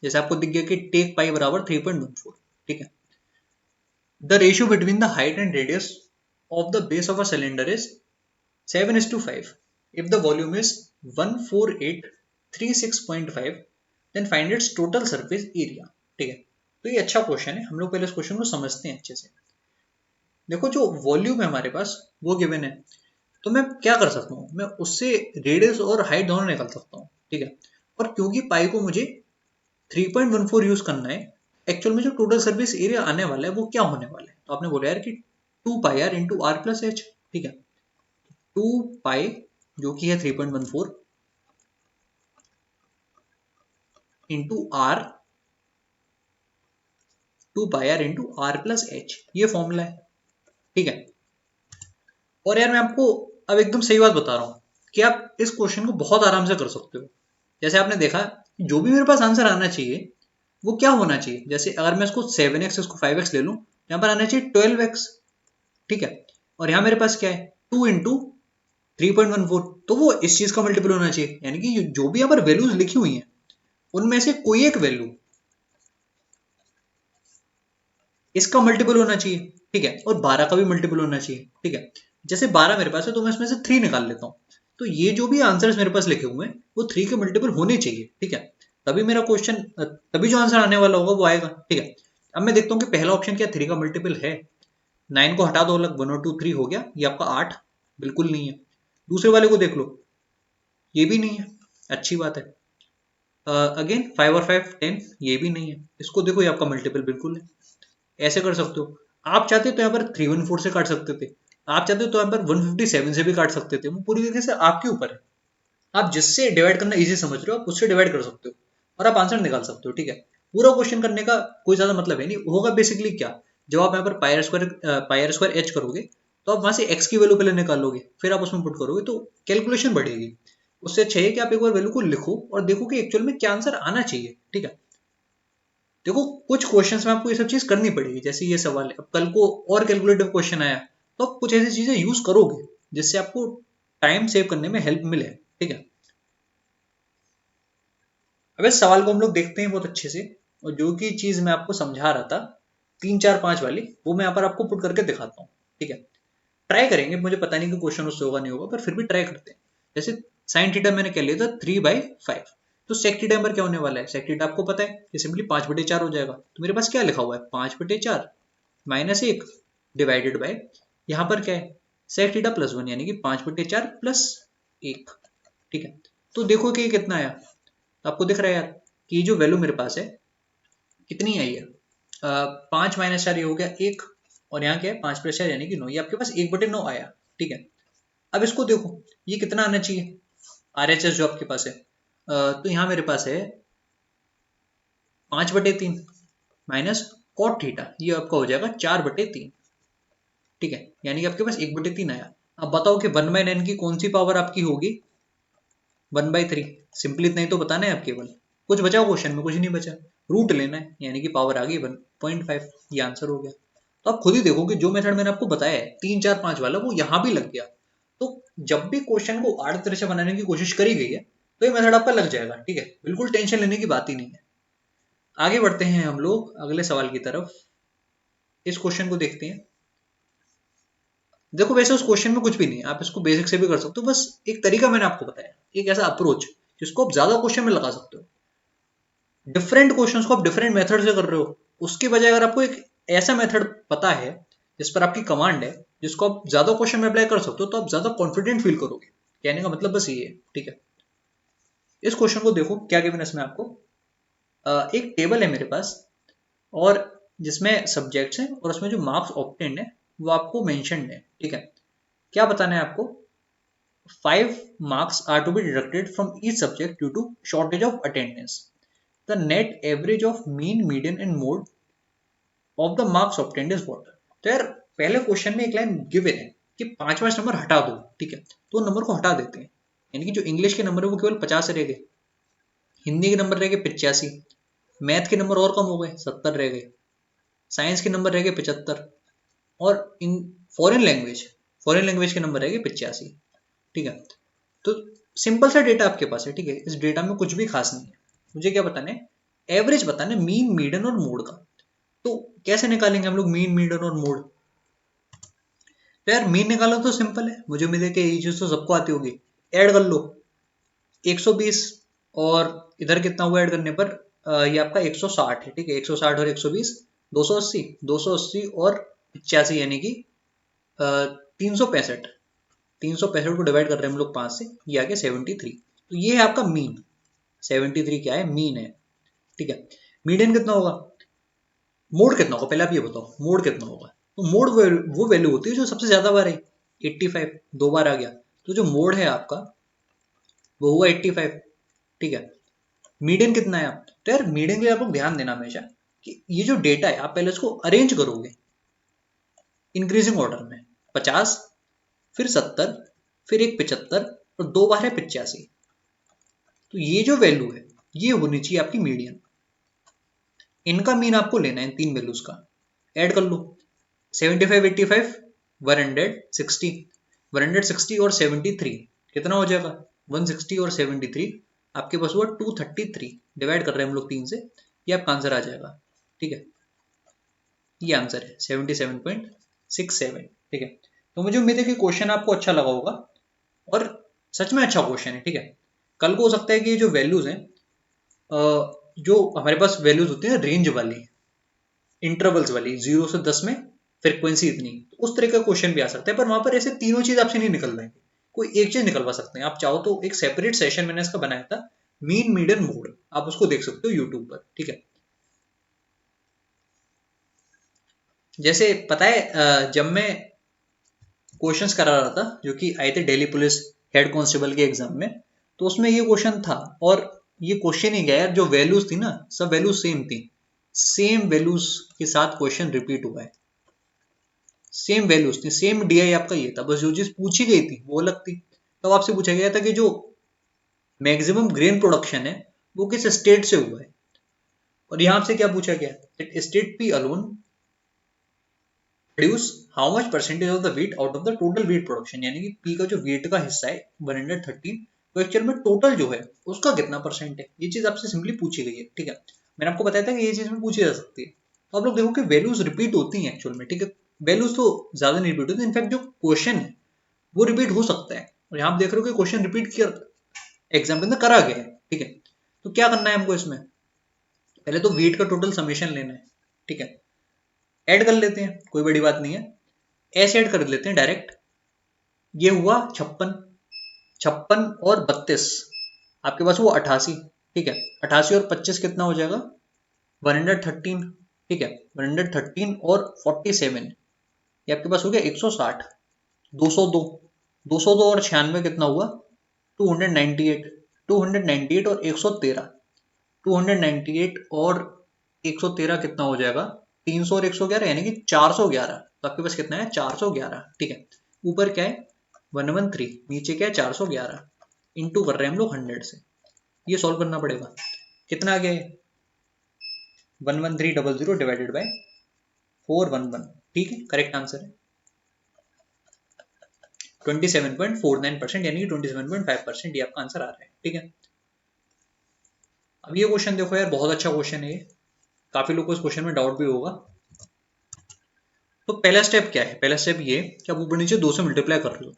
जैसे आपको दिख गया कि टेक पाई बराबर 3.14, ठीक है। The ratio between the height and radius of the base of a cylinder is 7:5। If the volume is 14836.5 then find its total surface area, ठीक है। तो ये अच्छा क्वेश्चन है, हम लोग पहले इस क्वेश्चन को समझते हैं अच्छे से। देखो जो वॉल्यूम है हमारे पास वो गिवन है, तो मैं क्या कर सकता हूँ, मैं उससे रेडियस और हाइट दोनों निकाल सकता हूँ, ठीक है। और क्योंकि पाई को मुझे 3.14 यूज करना है, एक्चुअल में जो टोटल सर्फेस एरिया आने वाला है वो क्या होने वाला है, तो आपने बोला यार कि two pi R into R plus H, ठीक है। टू पाई जो कि है 3.14 into R, two pi R into R plus H, ये फॉर्मूला है, ठीक है। और यार मैं आपको अब एकदम सही बात बता रहा हूँ कि आप इस क्वेश्चन को बहुत आराम से कर सकते हो। जैसे आपने देखा, जो भी मेरे पास आंसर आना चाहिए वो क्या होना चाहिए, जैसे अगर मैं इसको 7x इसको 5x ले लूँ, यहाँ पर आना चाहिए 12x, ठीक है। और यहाँ मेरे पास क्या है, 2 इंटू 3.14, तो वो इस चीज का मल्टीपल होना चाहिए, यानी कि जो भी यहाँ पर वैल्यूज लिखी हुई हैं उनमें से कोई एक वैल्यू इसका मल्टीपल होना चाहिए, ठीक है। और 12 का भी मल्टीपल होना चाहिए, ठीक है। जैसे 12 मेरे पास है तो मैं इसमें से 3 निकाल लेता हूँ, तो ये जो भी आंसर्स मेरे पास लिखे हुए हैं वो 3 के मल्टीपल होने चाहिए, ठीक है। तभी मेरा क्वेश्चन, तभी जो आंसर आने वाला होगा वो आएगा, ठीक है। अब मैं देखता हूँ कि पहला ऑप्शन क्या 3 का मल्टीपल है। 9 को हटा दो अलग, 1 और 2 3 हो गया, ये आपका 8 बिल्कुल नहीं है। दूसरे वाले को देख लो, ये भी नहीं है, अच्छी बात है। अगेन 5 और 5 10, ये भी नहीं है। इसको देखो, ये आपका मल्टीपल बिल्कुल है। ऐसे कर सकते हो, आप चाहते तो यहाँ पर 314 से काट सकते थे, आप चाहते तो यहाँ पर 157 से भी काट सकते थे, वो पूरी तरीके से आपके ऊपर है। आप जिससे डिवाइड करना इजी समझ रहे हो आप उससे डिवाइड कर सकते हो और आप आंसर निकाल सकते हो, ठीक है। पूरा क्वेश्चन करने का कोई ज्यादा मतलब है नहीं, होगा बेसिकली क्या, जब आप यहाँ पर पायर स्क्वायर एच करोगे तो आप वहां से एक्स की वैल्यू पहले निकालोगे, फिर आप उसमें पुट करोगे तो कैलकुलेशन बढ़ेगी। उससे अच्छा है कि आप एक बार वैल्यू को लिखो और देखो कि एक्चुअल में क्या आंसर आना चाहिए, ठीक है। देखो कुछ क्वेश्चंस में आपको ये सब चीज करनी पड़ेगी, जैसे ये सवाल है, अब कल को और कैलकुलेटिव क्वेश्चन आया तो आप कुछ ऐसी चीजें यूज करोगे जिससे आपको टाइम सेव करने में हेल्प मिले, ठीक है। अब इस सवाल को हम लोग देखते हैं बहुत अच्छे से, और जो की चीज मैं आपको समझा रहा था 3 4 5 वाली, वो मैं यहाँ पर आपको पुट करके दिखाता हूँ, ठीक है। ट्राई करेंगे, मुझे पता नहीं कि क्वेश्चन उससे होगा नहीं होगा, पर फिर भी ट्राई करते हैं। जैसे साइन थीटा मैंने क्या लिया था 3/5, तो सेक थीटा पर क्या होने वाला है, सेक थीटा आपको पता है कि सिंपली 5/4 हो जाएगा, तो मेरे पास क्या लिखा हुआ है 5/4 -1 डिवाइडेड बाय, यहाँ पर क्या है सेक थीटा +1, यानी कि 5/4 +1, ठीक है। तो देखो कि ये कितना आया, तो आपको दिख रहा है यार कि जो वैल्यू मेरे पास है कितनी आई है, 5 - 4 ये हो गया 1, और यहाँ क्या है 5+4 यानी कि 9, ये आपके पास 1/9 आया, ठीक है। अब इसको देखो, ये कितना आना चाहिए RHS जो आपके पास है, तो यहाँ मेरे पास है 5/3 माइनस कॉट थीटा, ये आपका हो जाएगा 4/3, ठीक है। यानी कि आपके पास 1/3 आया। अब बताओ कि 1/9 की कौन सी पावर आपकी होगी, 1/3, सिंपली इतना ही तो बताना है आप केवल, कुछ बचा क्वेश्चन में, कुछ नहीं बचा, रूट लेना है, यानी कि पावर आ गई 1.5, ये आंसर हो गया। तो आप खुद ही देखो कि जो मेथड मैंने आपको बताया है 3 4 5 वाला, वो यहाँ भी लग गया। तो जब भी क्वेश्चन को आड़ तरह से बनाने की कोशिश करी गई है तो ये मेथड आपका लग जाएगा, ठीक है, बिल्कुल टेंशन लेने की बात ही नहीं है। आगे बढ़ते हैं हम लोग अगले सवाल की तरफ। इस क्वेश्चन को देखते हैं। देखो वैसे उस क्वेश्चन में कुछ भी नहीं है, आप इसको बेसिक से भी कर सकते हो, बस एक तरीका मैंने आपको बताया, एक ऐसा अप्रोच जिसको आप ज्यादा क्वेश्चन में लगा सकते हो। डिफरेंट क्वेश्चंस को आप डिफरेंट मेथड से कर रहे हो, उसके बजाय अगर आपको एक ऐसा मेथड पता है जिस पर आपकी कमांड है, जिसको आप ज्यादा क्वेश्चन में अप्लाई कर सकते हो, तो आप ज्यादा कॉन्फिडेंट फील करोगे। कहने का मतलब बस ये है, ठीक है। इस क्वेश्चन को देखो क्या गिवन है इसमें आपको, एक टेबल है मेरे पास, और जिसमें सब्जेक्ट्स हैं और उसमें जो मार्क्स ऑब्टेन्ड है वो आपको मेंशन्ड है, ठीक है। क्या बताना है आपको, 5 marks are to be deducted from each subject due to shortage of attendance. The net average of mean, median and mode of the marks obtained is what? तो यार पहले क्वेश्चन में एक लाइन गिवन है कि 5 नंबर हटा दो, ठीक है, तो नंबर को हटा देते हैं, यानी कि जो इंग्लिश के नंबर है वो केवल 50 रह गए, हिंदी के नंबर रह गए 85, मैथ के नंबर और कम हो गए 70 रह गए, साइंस के नंबर रह गए 75, और इन फॉरेन लैंग्वेज के नंबर रह गए 85, ठीक है। तो सिंपल सा डेटा आपके पास है, ठीक है, इस डेटा में कुछ भी खास नहीं है। मुझे क्या बताना है, एवरेज बताना है, मीन मीडियन और मोड का। तो कैसे निकालेंगे हम लोग मीन मीडियन और मोड, तो यार मीन निकालो तो सिंपल है, मुझे उम्मीद है कि ये चीज तो सबको आती होगी। ऐड कर लो 120, और इधर कितना हुआ ऐड करने पर, ये आपका 160 है, ठीक है, 160 और 120 280, 280 और 85 यानी कि 365, 365 को डिवाइड कर रहे हैं हम लोग 5 से, ये आ गया 73। तो ये है आपका मीन, 73 क्या है मीन है, ठीक है। मीडियन कितना होगा, मोड कितना होगा, पहले आप ये बताओ मोड कितना होगा। तो मोड वो वैल्यू होती है जो सबसे ज्यादा बार आई। 85 दो बार आ गया, तो जो मोड है आपका वो हुआ 85। ठीक है, मीडियन कितना है आप, तो यार मीडियन के लिए आप लोग ध्यान देना हमेशा कि ये जो डेटा है आप पहले उसको अरेंज करोगे इंक्रीजिंग ऑर्डर में। 50, फिर 70, फिर एक 75 और दो बार है 85। तो ये जो वैल्यू है ये होनी चाहिए आपकी मीडियन। इनका मीन आपको लेना है इन तीन वैल्यूज का, ऐड कर लो। 75, 85, 160, 160 और 73 कितना हो जाएगा, 160 और 73 आपके पास हुआ 233। डिवाइड कर रहे हैं हम लोग 3 से, ये आपका आंसर आ जाएगा। ठीक है, ये आंसर है 77.67। ठीक है, तो मुझे उम्मीद है कि क्वेश्चन आपको अच्छा लगा होगा और सच में अच्छा क्वेश्चन है। ठीक है, कल को हो सकता है कि ये जो वैल्यूज हैं जो हमारे पास वैल्यूज होती है रेंज वाली, इंटरवल्स वाली, 0 से 10 में फ्रीक्वेंसी इतनी, तो उस तरह का क्वेश्चन भी आ सकता है। पर वहां पर ऐसे तीनों चीज आपसे नहीं निकल रहे, कोई एक चीज निकलवा सकते हैं। आप चाहो तो एक सेपरेट सेशन मैंने इसका बनाया था, मीन मीडियन मोड, आप उसको देख सकते हो यूट्यूब पर। ठीक है, जैसे पता है जब मैं क्वेश्चंस करा रहा था जो कि आए थे दिल्ली पुलिस हेड कांस्टेबल के एग्जाम में, तो उसमें ये क्वेश्चन था। और ये क्वेश्चन ही गया यार, जो वैल्यूज थी ना सब वैल्यूज सेम थी, सेम वैल्यूज के साथ क्वेश्चन रिपीट हुआ है। सेम वैल्यूज थी, सेम डीआई आपका ये था, बस जो चीज पूछी गई थी वो अलग थी। तब आपसे पूछा गया था कि जो मैक्सिमम ग्रेन प्रोडक्शन है वो किस स्टेट से हुआ है, और यहां से क्या पूछा गया, state P alone produce how much percentage of the weight out of the total weight production, यानी कि पी का जो वेट का हिस्सा है 113, वो एक्चुअल में टोटल जो है उसका कितना परसेंट है, ये चीज आपसे सिंपली पूछी गई है। ठीक है, मैंने आपको बताया था कि ये चीज में पूछी जा सकती है। तो आप लोग देखो कि वैल्यूज रिपीट होती हैं एक्चुअल में। ठीक है, वैल्यूज तो ज्यादा नहीं रिपीट होती, इनफैक्ट जो क्वेश्चन है वो रिपीट हो सकता है। और यहाँ आप देख रहे हो कि क्वेश्चन रिपीट किया एग्जाम के अंदर करा गया है। ठीक है, तो क्या करना है हमको इसमें, पहले तो वेट का टोटल समेशन लेना है। ठीक है, ऐड कर लेते हैं, कोई बड़ी बात नहीं है, ऐसे ऐड कर लेते हैं डायरेक्ट। ये हुआ 56, 56 और 32, आपके पास वो 88। ठीक है, 88 और 25 कितना हो जाएगा, 113। ठीक है, 113 और 47, ये आपके पास हो गया 160। 202, 202 और 96 कितना हुआ, 298, 298 और 113, 298 और 113 कितना हो जाएगा, 300 और 111 यानी कि 411। तो आपके पास कितना है, 411। ठीक है, ऊपर क्या है 113, नीचे क्या है 411, इंटू कर रहे हैं हम लोग 100 से। ये सॉल्व करना पड़ेगा, कितना आ गया, 11300 डिवाइडेड बाय 411। ठीक है, करेक्ट आंसर है 27.49%, यानी कि 27.5%, ये आपका आंसर आ रहा है। ठीक है, अब ये क्वेश्चन देखो यार, बहुत अच्छा क्वेश्चन है ये, काफी लोग को इस क्वेश्चन में डाउट भी होगा। तो पहला स्टेप क्या है, पहला स्टेप ये कि आप ऊपर नीचे 2 से मल्टीप्लाई कर लो,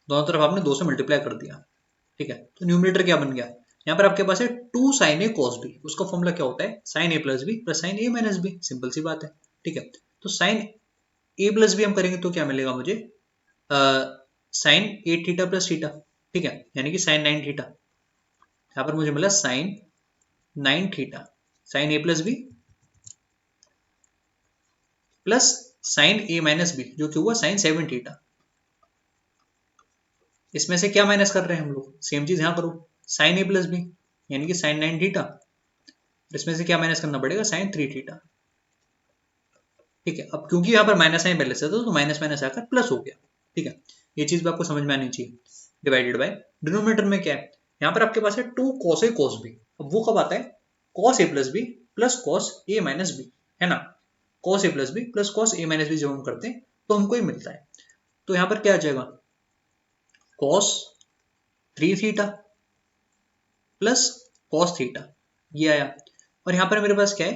दोनों तरफ आपने 2 से मल्टीप्लाई कर दिया। ठीक है, तो न्यूमरेटर क्या बन गया, यहाँ पर आपके पास है 2 साइन ए कॉस बी, उसका फॉर्मूला क्या होता है, साइन ए प्लस बी प्लस साइन ए माइनस बी, सिंपल सी बात है। ठीक है, तो साइन ए प्लस बी हम करेंगे तो क्या मिलेगा मुझे, साइन 8 थीटा प्लस थीटा। ठीक है, यानी कि साइन 9 थीटा, यहाँ पर मुझे मिला साइन 9 थीटा, साइन ए प्लस बी प्लस साइन ए माइनस बी जो कि हुआ साइन 7 थीटा। इसमें से क्या माइनस कर रहे हैं हम लोग, सेम चीज यहां करो, साइन ए प्लस बी यानी कि साइन 9 थीटा, इसमें से क्या माइनस करना पड़ेगा, साइन 3 थीटा। ठीक है, अब क्योंकि यहाँ पर माइनस साइन पहले से था तो माइनस माइनस आकर प्लस हो गया। ठीक है, ये चीज भी आपको समझ में आनी चाहिए। डिवाइडेड बाय डिनोमिनेटर में क्या है, यहाँ पर आपके पास है 2 कॉस ए कॉस बी, अब वो कब आता है, cos A plus B plus cos A minus B, है ना, cos A plus B plus cos A minus B जब हम करते हैं तो हमको ये मिलता है। तो यहाँ पर क्या आ जाएगा, cos 3 theta plus cos theta, ये आया। और यहाँ पर मेरे पास क्या है,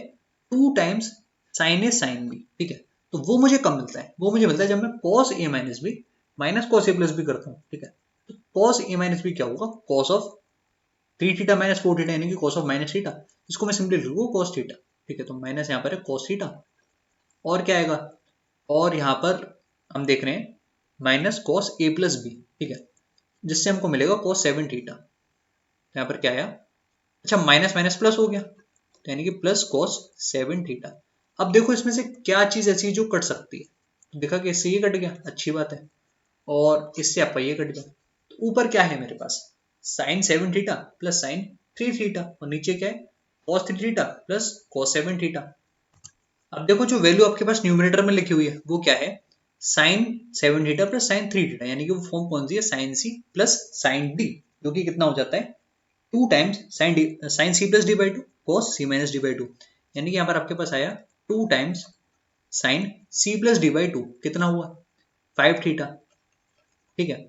2 टाइम्स साइन ए साइन बी। ठीक है, तो वो मुझे कब मिलता है, वो मुझे मिलता है जब मैं cos A minus B minus cos A plus B करता हूँ। ठीक है, तो कॉस ए माइनस बी क्या होगा, cos of 3 theta minus 4 theta, यानी कि कॉस ऑफ माइनस थीटा, इसको मैं सिंपली लिख लूंगा कॉस थीटा। ठीक है, तो माइनस यहाँ पर है कॉस थीटा, और क्या आएगा, और यहाँ पर हम देख रहे हैं minus cos A plus B. ठीक है, जिससे हमको मिलेगा कॉस 7 थीटा। यहाँ पर क्या आया, अच्छा माइनस माइनस प्लस हो गया, तो यानी कि प्लस कॉस 7 थीटा। अब देखो इसमें से क्या चीज ऐसी है जो कट सकती है, तो देखा कि इससे ये कट गया, अच्छी बात है, और इससे आपका ये कट गया। तो ऊपर क्या है मेरे पास, sine 7 theta plus sine 3 theta, और नीचे क्या है, cos 3 theta plus cos 7 theta. अब देखो जो वैल्यू आपके पास न्यूमरेटर में लिखी हुई है वो क्या है, sine 7 theta plus sine 3 theta, यानी कि वो फॉर्म कौन सी है, sine C plus sine D, जो कि कितना हो जाता है 2 times sine D, sine C plus D by two cos C minus D by two, यानी कि यहाँ पर आपके पास आया 2 times sine C plus D by two, कितना हुआ 5 थीटा, ठीक है।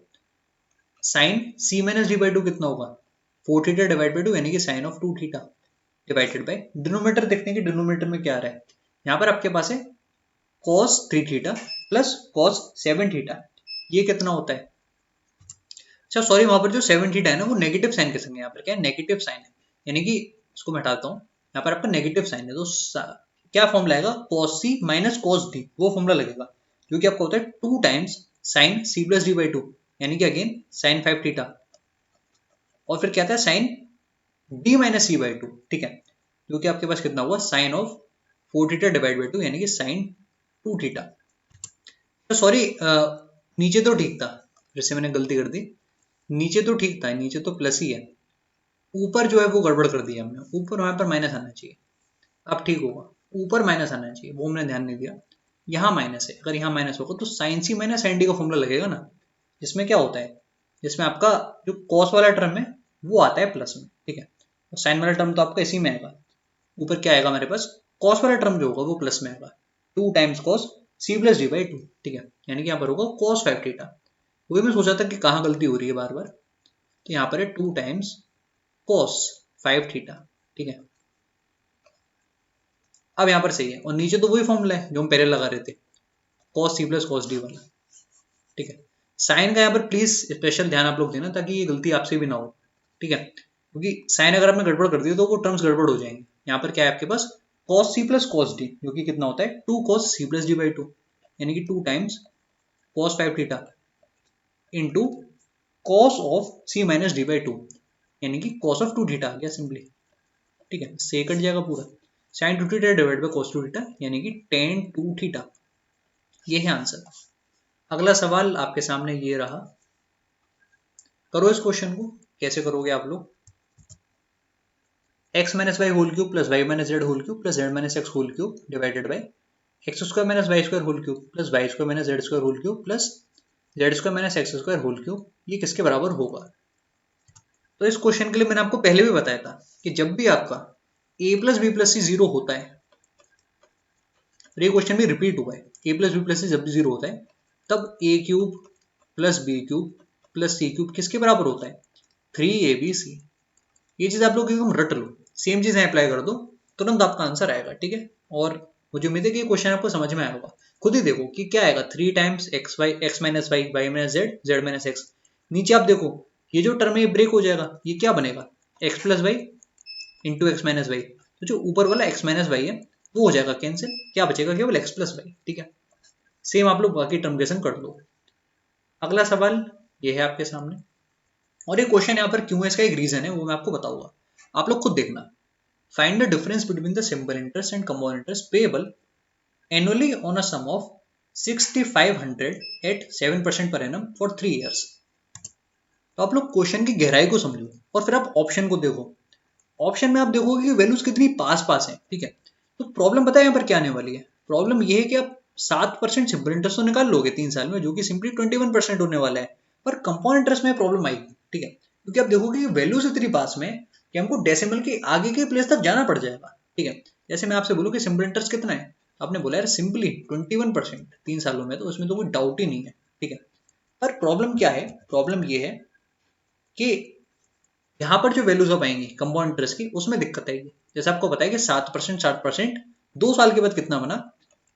Sine C minus D by two कितना होगा 4 थीटा डिवाइड बाई टू, यानी कि sine of 2 theta divided by denominator, देखते हैं कि डिनोमीटर में क्या आ रहा है। यहाँ पर आपके पास है cos 3 theta plus cos 7 theta, ये कितना होता है, अच्छा सॉरी वहां पर जो 7 थीटा है ना वो नेगेटिव साइन के संग है, यहाँ पर क्या है नेगेटिव साइन है, यानी कि इसको मैं हटाता हूँ, यहाँ पर आपका नेगेटिव साइन है, तो क्या फॉर्मूला आएगा cos c minus cos d, वो फॉर्मूला लगेगा, जो कि आपको होता है 2 times sign c plus D by two, यानी कि अगेन साइन 5 थीटा, और फिर क्या था sine d minus C by two, ठीक है, जो कि आपके पास कितना हुआ sine of 4 theta divide by two, यानी कि साइन 2 थीटा। तो सॉरी नीचे तो ठीक था, फिर से मैंने गलती कर दी, नीचे तो ठीक था, नीचे तो प्लस ही है, ऊपर जो है वो गड़बड़ कर दिया हमने, ऊपर वहां पर माइनस आना चाहिए, अब ठीक होगा, ऊपर माइनस आना चाहिए, वो हमने ध्यान नहीं दिया, यहाँ माइनस है, अगर यहाँ माइनस होगा तो sign C minus sign D का फॉर्मूला लगेगा ना, जिसमें क्या होता है, जिसमें आपका जो कॉस वाला टर्म है वो आता है प्लस में, ठीक है, और साइन वाला टर्म तो आपका इसी में आएगा, ऊपर क्या आएगा हमारे पास, कॉस वाला टर्म जो होगा वो प्लस में आएगा, 2 times cos C plus D by two, ठीक है, यानी कि यहाँ पर होगा कॉस 5 थीटा, वही मैं सोचा था कि कहाँ गलती हो रही है बार बार, तो यहाँ पर है 2 टाइम्स कॉस 5 थीटा, ठीक है, अब यहाँ पर सही है, और नीचे तो वही फॉर्मूला है जो हम पहले लगा रहे थे, cos C plus cos D वाला, ठीक है। साइन का यहाँ पर प्लीज स्पेशल ध्यान आप लोग देना, ताकि ये गलती आपसे भी ना हो, ठीक है, क्योंकि साइन अगर आपने गड़बड़ कर दी तो वो टर्म्स गड़बड़ हो जाएंगे। यहाँ पर क्या है आपके पास cos C plus cos D, जो कि कितना होता है 2 cos C plus D by two, यानी कि 2 times cos 5 theta into cos of C minus D by two, यानी कि कॉस ऑफ 2 थीटा आ गया सिंपली, ठीक है, से कट जाएगा पूरा, sine 2 theta divide by cos 2 theta, यानी कि टेन 2 थीटा, ये है आंसर। अगला सवाल आपके सामने ये रहा, करो इस क्वेश्चन को, कैसे करोगे आप लोग, X minus Y whole cube plus Y minus Z whole cube plus Z minus X whole cube divided by X square minus Y square whole cube plus Y square minus Z square whole cube plus Z square minus X square whole cube, ये किसके बराबर होगा। तो इस क्वेश्चन के लिए मैंने आपको पहले भी बताया था कि जब भी आपका a plus B plus C zero होता है, और ये क्वेश्चन भी रिपीट हुआ है, a plus B plus C जब भी जीरो होता है तब a cube plus B cube plus C cube किसके बराबर होता है 3abc, ये चीज आप लोग एकदम रट लो, सेम चीज अप्लाई कर दो, तुरंत आपका आंसर आएगा, ठीक है। और मुझे उम्मीद है कि ये क्वेश्चन आपको समझ में आया होगा, खुद ही देखो कि क्या आएगा 3 times X Y X minus Y Y minus Z Z minus X, नीचे आप देखो ये जो टर्म है ये ब्रेक हो जाएगा, ये क्या बनेगा X plus Y into X minus Y, तो जो ऊपर वाला एक्स माइनस वाई है वो हो जाएगा कैंसिल, क्या बचेगा केवल एक्स प्लस वाई, ठीक है। सेम आप लोग बाकी टर्म के संग कर लो। अगला सवाल ये है आपके सामने, और ये क्वेश्चन यहाँ पर क्यों है इसका एक रीजन है वो मैं आपको बताऊंगा, आप लोग खुद देखना। Find the difference between the simple interest and compound interest payable annually on a sum of 6500 at 7% per annum for 3 years. तो आप लोग क्वेश्चन की गहराई को समझो और फिर आप ऑप्शन को देखो, ऑप्शन में आप देखोगे कि वैल्यूज कितनी पास पास है, ठीक है। तो प्रॉब्लम पता है यहाँ पर क्या आने वाली है, प्रॉब्लम ये है कि आप 7% सिंपल इंटरेस्ट तो निकाल लोगे 3 साल में, जो कि सिंपली 21% होने वाला है, पर कंपाउंड इंटरेस्ट में प्रॉब्लम आएगी, ठीक है, क्योंकि आप देखोगे कि वैल्यूज इतनी पास में कि हमको डेसिमल के आगे के प्लेस तक जाना पड़ जाएगा, ठीक है। जैसे मैं आपसे बोलूँ कि सिंपल इंटरेस्ट कितना है, आपने बोला यार सिंपली 21% 3 सालों में, तो उसमें तो कोई डाउट ही नहीं है, ठीक है। पर प्रॉब्लम क्या है, प्रॉब्लम ये है कि यहाँ पर जो वैल्यूज ऑफ आएंगी कंपाउंड इंटरेस्ट की उसमें दिक्कत आएगी। जैसे आपको बताया कि 7% 2 साल के बाद कितना बना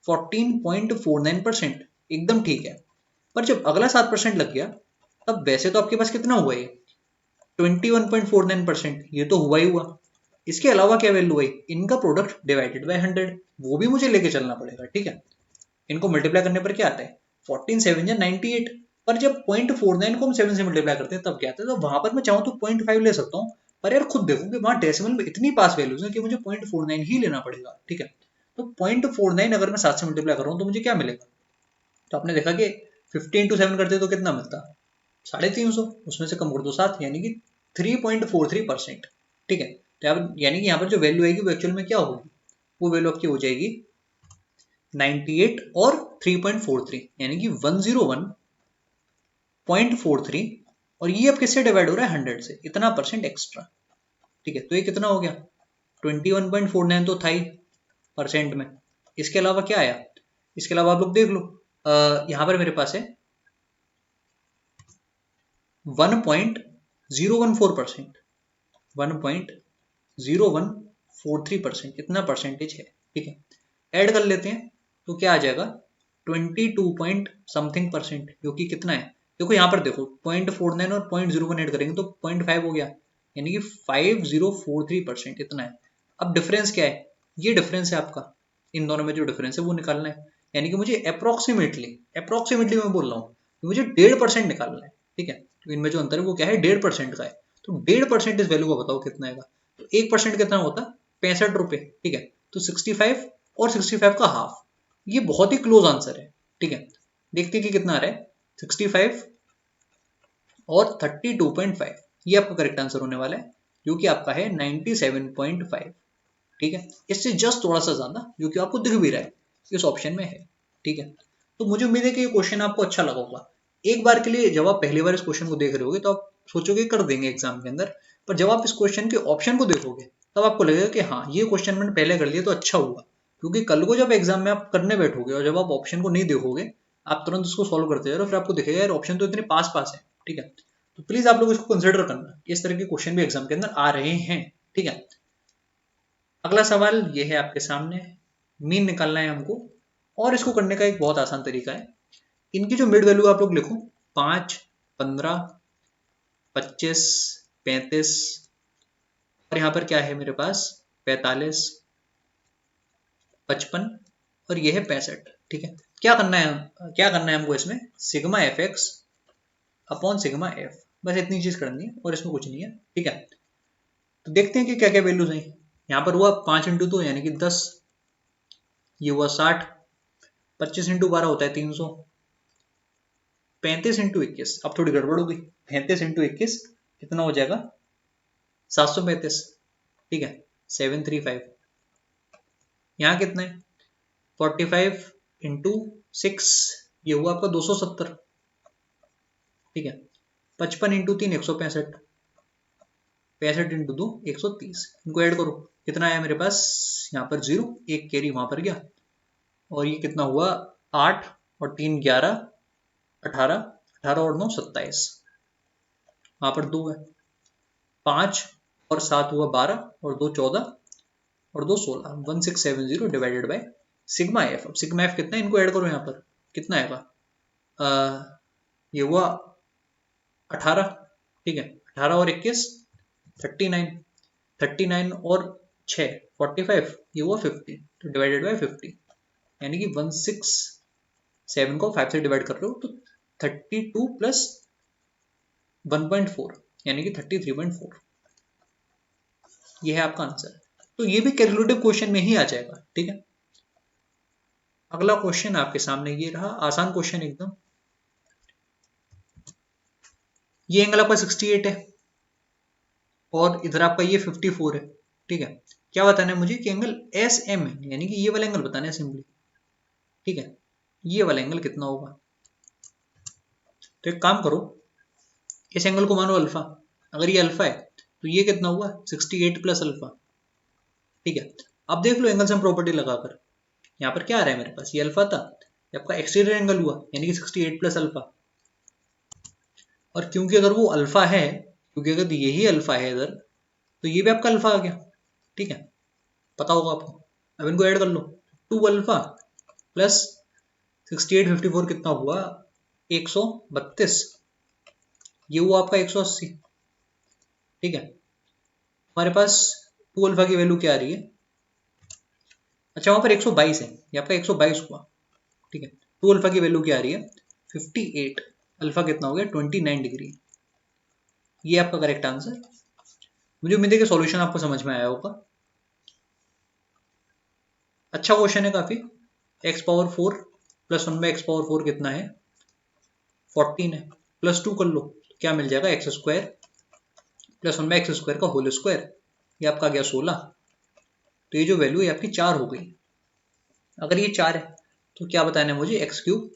14.49%, एकदम ठीक है। पर जब अगला 7% लग गया तब वैसे तो आपके पास कितना हुआ ये 21.49%, ये तो हुआ ही हुआ, इसके अलावा क्या वैल्यू आई इनका प्रोडक्ट डिवाइडेड बाय 100, वो भी मुझे लेके चलना पड़ेगा, ठीक है। इनको मल्टीप्लाई करने पर क्या आता है 14 7 या 98, पर जब 0.49 को हम 7 से मल्टीप्लाई करते हैं तब क्या आता है, तो वहां पर मैं चाहूँ तो 0.5 ले सकता हूँ, पर यार खुद देखो कि वहां डेसिमल में इतनी पास वैल्यूज है कि मुझे 0.49 ही लेना पड़ेगा, ठीक है। तो 0.49 अगर मैं 7 से मल्टीप्लाई कर रहा हूँ तो मुझे क्या मिलेगा? तो आपने देखा कि 50 इंटू 7 करते तो कितना मिलता? 350, उसमें से कम कर दो 7, यानी कि 3.43%। ठीक है, तो यानी कि यहाँ पर जो वैल्यू आएगी वो एक्चुअल में क्या होगी? वो वैल्यू आपकी हो जाएगी 98 और 3.43, यानी कि 101.43, और ये अब किससे डिवाइड हो रहा है? 100 से, इतना परसेंट एक्स्ट्रा। ठीक है, तो ये कितना हो गया? 21.49 तो था ही परसेंट में। इसके अलावा क्या आया? इसके अलावा आप लोग देख लो, यहाँ पर मेरे पास है 1.014%, 1.0143%, इतना परसेंटेज है। ठीक है, ऐड कर लेते हैं तो क्या आ जाएगा? 22 पॉइंट समथिंग परसेंट, जो कि कितना है? देखो यहाँ पर देखो, 0.49 और 0.01 ऐड करेंगे तो 0.5 हो गया, यानी कि 5043%, इतना है। अब डिफरेंस क्या है? ये डिफरेंस है आपका, इन दोनों में जो डिफरेंस है वो निकालना है, यानी कि मुझे अप्रोक्सीमेटली मैं बोल रहा हूँ, मुझे 1.5% निकालना है। ठीक है, तो इनमें जो अंतर है वो क्या है? 1.5% का है। तो 1.5% इस वैल्यू का बताओ कितना आएगा? तो 1% कितना होता? 65 रुपए। ठीक है, तो 65 और 65 का हाफ, ये बहुत ही क्लोज आंसर है। ठीक है, देखते हैं कि कितना आ रहा है। 65 और 32.5, ये आपका करेक्ट आंसर होने वाला है, जो कि आपका है 97.5। ठीक है, इससे जस्ट थोड़ा सा ज्यादा, जो कि आपको दिख भी रहा है इस ऑप्शन में है। ठीक है, तो मुझे उम्मीद है कि ये क्वेश्चन आपको अच्छा लगा होगा। एक बार के लिए जब आप पहली बार इस क्वेश्चन को देख रहे होगे तो आप सोचोगे कर देंगे एग्जाम के अंदर, पर जब आप इस क्वेश्चन के ऑप्शन को देखोगे तब आपको लगेगा कि हाँ, ये क्वेश्चन मैंने पहले कर लिया तो अच्छा हुआ। क्योंकि कल को जब एग्जाम में आप करने बैठोगे और जब आप ऑप्शन को नहीं देखोगे, आप तुरंत उसको सॉल्व करते जाओ, फिर आपको दिखेगा यार ऑप्शन तो इतने पास पास है। ठीक है, तो प्लीज आप लोग इसको कंसिडर करना, इस तरह के क्वेश्चन भी एग्जाम के अंदर आ रहे हैं। ठीक है, अगला सवाल ये है आपके सामने, मीन निकालना है हमको, और इसको करने का एक बहुत आसान तरीका है। इनकी जो मिड वैल्यू आप लोग लिखो, 5, 15, 25, 35, और यहाँ पर क्या है मेरे पास? 45, 55, और ये है 65। ठीक है, क्या करना है हमको इसमें? Sigma F x upon sigma F, बस इतनी चीज करनी है और इसमें कुछ नहीं है। ठीक है, तो देखते हैं कि क्या क्या वैल्यूज हैं। यहाँ पर हुआ 5 इंटू 2 यानी कि 10, ये हुआ 60, 25 इंटू 12 होता है 300, 35 इंटू 21, अब थोड़ी गड़बड़ हो गई, 35 इंटू 21 कितना हो जाएगा? 735। ठीक है, 735। यहाँ कितना है? 45 इंटू 6, ये हुआ आपका 270। ठीक है, 55 इंटू 3 165, 65 इंटू 2 130, इनको ऐड करो, कितना आया मेरे पास? यहाँ पर 0, एक कैरी वहां पर गया, और ये कितना हुआ? 8 और 3 11, 18, 18 और 9 27, वहां पर 2 है, 5 और 7 हुआ 12, और 2 14, और 2 16, 1670 डिवाइडेड बाय सिग्मा एफ। अब सिग्मा एफ कितना है, इनको ऐड करो, यहाँ पर कितना आएगा? ये हुआ 18। ठीक है, 18 और 21 39, 39 और 6 45, ये हुआ 50, तो डिवाइडेड बाय 50, यानी कि 167 को 5 से डिवाइड कर रहे हो तो 32 प्लस 1.4, यानी कि 33.4, ये है आपका आंसर। तो ये भी कैलकुलेटिव क्वेश्चन में ही आ जाएगा। ठीक है, अगला क्वेश्चन आपके सामने ये रहा, आसान क्वेश्चन एकदम। ये एंगल आपका 68 है और इधर आपका ये 54 है। ठीक है, क्या बताना है मुझे? कि एंगल एस एम है, यानी कि ये वाला एंगल बताना है सिंपली। ठीक है, ये वाला एंगल कितना होगा? तो एक काम करो, इस एंगल को मानो अल्फा, अगर ये अल्फा है तो ये कितना हुआ? 68 प्लस अल्फा। ठीक है, अब देख लो एंगल सम प्रॉपर्टी लगाकर, यहाँ पर क्या आ रहा है मेरे पास? ये अल्फा था, ये आपका एक्सटीरियर एंगल हुआ, यानी कि 68 प्लस अल्फा। और क्योंकि अगर वो अल्फा है, क्योंकि अगर यही अल्फा है इधर, तो ये भी आपका अल्फा आ गया। ठीक है, पता होगा आपको। अब इनको ऐड कर लो, 2 अल्फा प्लस 68 54 कितना हुआ? 132, ये हुआ आपका 180। ठीक है, हमारे पास 2 अल्फा की वैल्यू क्या आ रही है? अच्छा, वहां पर 122 है, ये आपका 122 हुआ। ठीक है, 2 अल्फा की वैल्यू क्या आ रही है? 58, अल्फा कितना हो गया? 29 डिग्री, ये आपका करेक्ट आंसर। मुझे उम्मीद है कि सॉल्यूशन आपको समझ में आया होगा। अच्छा क्वेश्चन है काफी। X power 4 plus 1 by x power 4 कितना है? 14 है। प्लस 2 कर लो तो क्या मिल जाएगा? X square plus 1 by X square का होल स्क्वायर, ये आपका आ गया 16। तो ये जो वैल्यू है आपकी 4 हो गई। अगर ये 4 है तो क्या बताना है मुझे? X cube,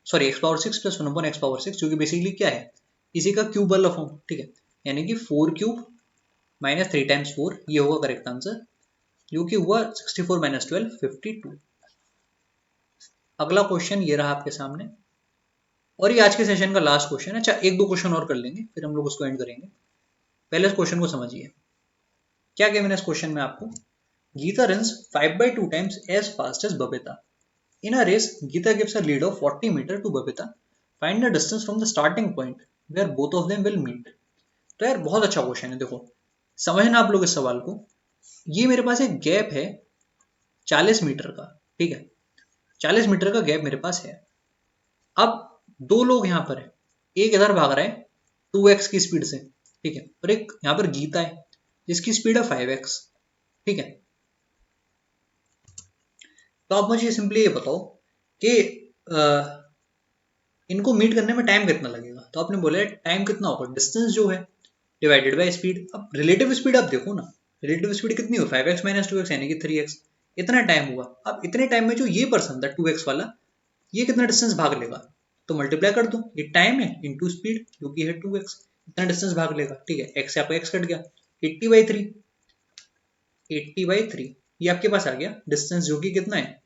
sorry x power 6 plus 1 upon x power 6, जो कि बेसिकली क्या है? इसी का क्यूब वाला फॉर्म, ठीक है। यानी कि 4 क्यूब माइनस 3 टाइम्स 4, ये होगा करेक्ट आंसर, जो कि हुआ 64 माइनस 12 52। अगला क्वेश्चन ये रहा आपके सामने, और ये आज के सेशन का लास्ट क्वेश्चन है। अच्छा, एक दो क्वेश्चन और कर लेंगे फिर हम लोग उसको एंड करेंगे। पहले इस क्वेश्चन को समझिए। क्या गिवन है इस क्वेश्चन में आपको? Gita runs 5/2 times as fast as Babita. In a race, Geeta gives a lead of 40 meter to Babita. Find the distance from the starting point where both of them will meet. तो यार बहुत अच्छा क्वेश्चन है। देखो समझना आप लोग इस सवाल को। ये मेरे पास एक गैप है 40 मीटर का, ठीक है। 40 मीटर का गैप मेरे पास है। अब दो लोग यहाँ पर है, एक इधर भाग रहा है 2x की स्पीड से, ठीक है, और एक यहाँ पर गीता है जिसकी स्पीड है 5x, ठीक है। तो आप मुझे सिंपली ये बताओ कि इनको मीट करने में टाइम कितना लगेगा। तो आपने बोला टाइम कितना होगा? डिस्टेंस जो है डिवाइडेड बाय स्पीड। अब रिलेटिव स्पीड आप देखो ना, रिलेटिव स्पीड कितनी हो? 5x माइनस 2x यानी कि 3x। इतना टाइम हुआ। अब इतने टाइम में जो ये पर्सन था 2x वाला, ये कितना डिस्टेंस भाग लेगा? तो मल्टीप्लाई कर दो, ये टाइम है इंटू स्पीड जो कि है 2x, इतना डिस्टेंस भाग लेगा, ठीक है। x से आपका x कट गया, 80/3, 80/3 ये आपके पास आ गया डिस्टेंस, जो कि कितना है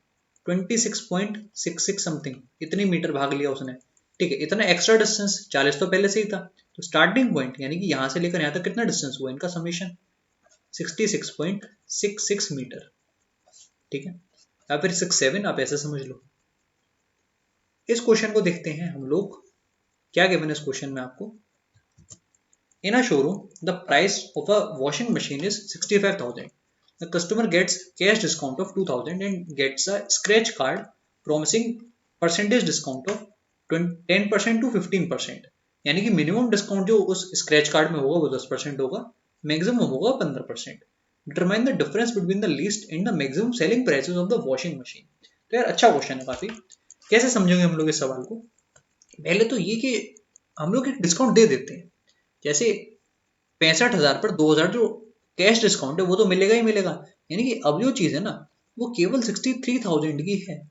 26.66 समथिंग, इतनी मीटर भाग लिया उसने, ठीक है। इतना एक्स्ट्रा डिस्टेंस 40 तो पहले से ही था, तो स्टार्टिंग पॉइंट यानी कि यहां से लेकर यहां तक कितना डिस्टेंस हुआ इनका समेशन 66.66 मीटर, ठीक है। या फिर 67 आप ऐसे समझ लो। इस क्वेश्चन को देखते हैं हम लोग, क्या गिवन इस क्वेश्चन में आपको। In a showroom the price of a washing machine is 65,000. The customer gets cash discount of 2,000 and gets a scratch card promising percentage discount of 10% to 15%. यानी कि मिनिमम डिस्काउंट जो उस स्क्रैच कार्ड में होगा वो 10% होगा, मैक्सिमम होगा 15%। Determine the difference between the least and the maximum selling prices of the washing machine. तो यार अच्छा क्वेश्चन है काफी। कैसे समझेंगे हम लोग इस सवाल को? पहले तो ये कि हम लोग एक डिस्काउंट दे देते हैं, जैसे 65,000 पर 2,000 जो कैश डिस्काउंट है वो तो मिलेगा ही मिलेगा। यानी कि अब जो चीज है ना वो केवल 63,000 की है।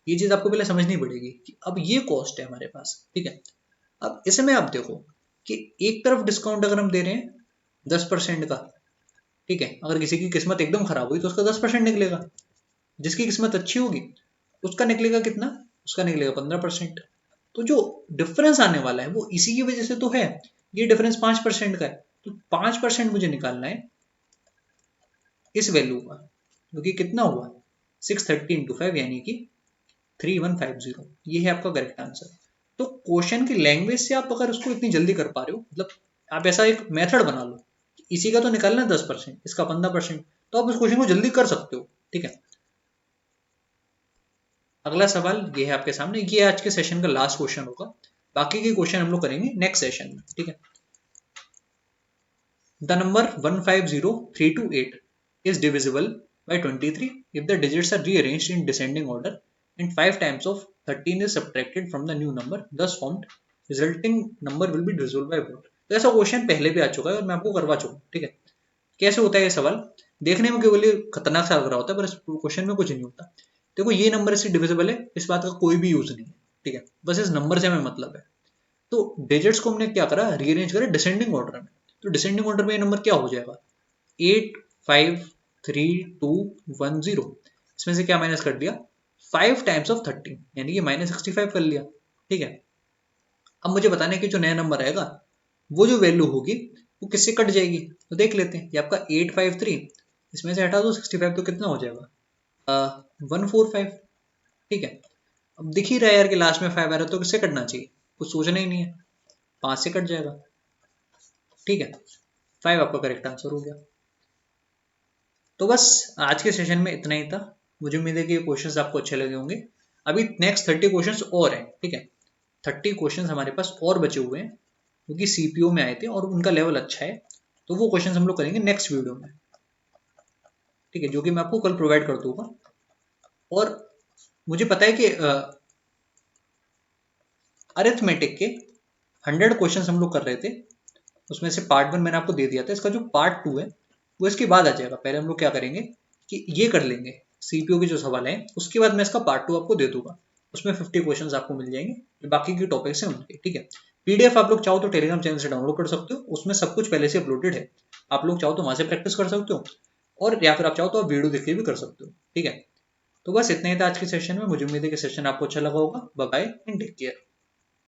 ये चीज आपको पहले समझनी पड़ेगी कि अब ये कॉस्ट है हमारे पास, ठीक है। अब इसमें आप देखो कि एक तरफ डिस्काउंट अगर हम दे रहे हैं 10% का, ठीक है, अगर किसी की किस्मत एकदम खराब हुई तो उसका 10% निकलेगा, जिसकी किस्मत अच्छी होगी उसका निकलेगा कितना? उसका निकलेगा 15%। तो जो डिफरेंस आने वाला है वो इसी की वजह से तो है, ये डिफरेंस 5% का है, तो 5% मुझे निकालना है इस वैल्यू का, जो कि कितना हुआ 630 इंटू 5 यानी कि 3150। ये है आपका करेक्ट आंसर। तो क्वेश्चन की लैंग्वेज से आप अगर उसको इतनी जल्दी कर पा रहे हो, मतलब आप ऐसा एक मेथड बना लो, इसी का तो निकालना है 10%, इसका 15%, तो आप उस क्वेश्चन को जल्दी कर सकते हो, ठीक है। अगला सवाल ये है आपके सामने, ये आज के सेशन का लास्ट क्वेश्चन होगा, बाकी के क्वेश्चन हम लोग करेंगे नेक्स्ट सेशन में, ठीक है। The number 150328 is divisible by 23 if the digits are rearranged in descending order and 5 times of 13 is subtracted from the new number thus formed, resulting number will be divisible by what? तो ऐसा क्वेश्चन पहले भी आ चुका है और मैं आपको करवा चुका हूँ, ठीक है। कैसे होता है ये सवाल? देखने में केवल खतरनाक सा लग रहा होता है पर इस क्वेश्चन में कुछ नहीं होता। देखो ये नंबर इससे डिविजिबल है, इस बात का कोई भी यूज नहीं है, ठीक है, बस इस नंबर से हमें मतलब है। तो डिजिट्स को हमने क्या करा, रीअरेंज करा डिसेंडिंग ऑर्डर में। तो डिसेंडिंग ऑर्डर में ये नंबर क्या हो जाएगा 85321 0। इसमें से क्या माइनस कर दिया 5 टाइम्स ऑफ 13 यानी कि -65 कर लिया, ठीक है। अब मुझे बताना है कि जो नया नंबर आएगा वो जो वैल्यू होगी वो किससे कट जाएगी। तो देख लेते हैं, ये आपका 853, इसमें से हटा दो 65 तो कितना हो जाएगा 145, ठीक है। अब दिख ही रहा है यार कि लास्ट में 5 आ रहा है तो किससे कटना चाहिए, कुछ सोचना ही नहीं है, 5 से कट जाएगा, ठीक है। 5 आपका करेक्ट आंसर हो गया। तो बस आज के सेशन में इतना ही था। मुझे उम्मीद है कि क्वेश्चंस आपको अच्छे लगे होंगे। अभी नेक्स्ट 30 क्वेश्चंस और हैं, ठीक है। 30 क्वेश्चंस हमारे पास और बचे हुए हैं जो कि सीपीओ में आए थे और उनका लेवल अच्छा है, तो वो क्वेश्चंस हम लोग करेंगे नेक्स्ट वीडियो में, ठीक है, जो कि मैं आपको कल प्रोवाइड कर दूंगा। और मुझे पता है कि अरिथमेटिक के 100 क्वेश्चन हम लोग कर रहे थे, उसमें से पार्ट 1 मैंने आपको दे दिया था। इसका जो पार्ट 2 है वो इसके बाद आ जाएगा। पहले हम लोग क्या करेंगे कि ये कर लेंगे सीपीओ के जो सवाल हैं, उसके बाद मैं इसका पार्ट 2 आपको दे दूंगा। उसमें 50 क्वेश्चन आपको मिल जाएंगे, जो बाकी के टॉपिक्स हैं उनके, ठीक है। पीडीएफ आप लोग चाहो तो टेलीग्राम चैनल से डाउनलोड कर सकते हो, उसमें सब कुछ पहले से अपलोडेड है। आप लोग चाहो तो वहां से प्रैक्टिस कर सकते हो, और या फिर आप चाहो तो आप वीडियो देख के भी कर सकते हो, ठीक है। तो बस इतना ही था आज के सेशन में। मुझे उम्मीद है कि सेशन आपको अच्छा लगा होगा। Bye bye and take care.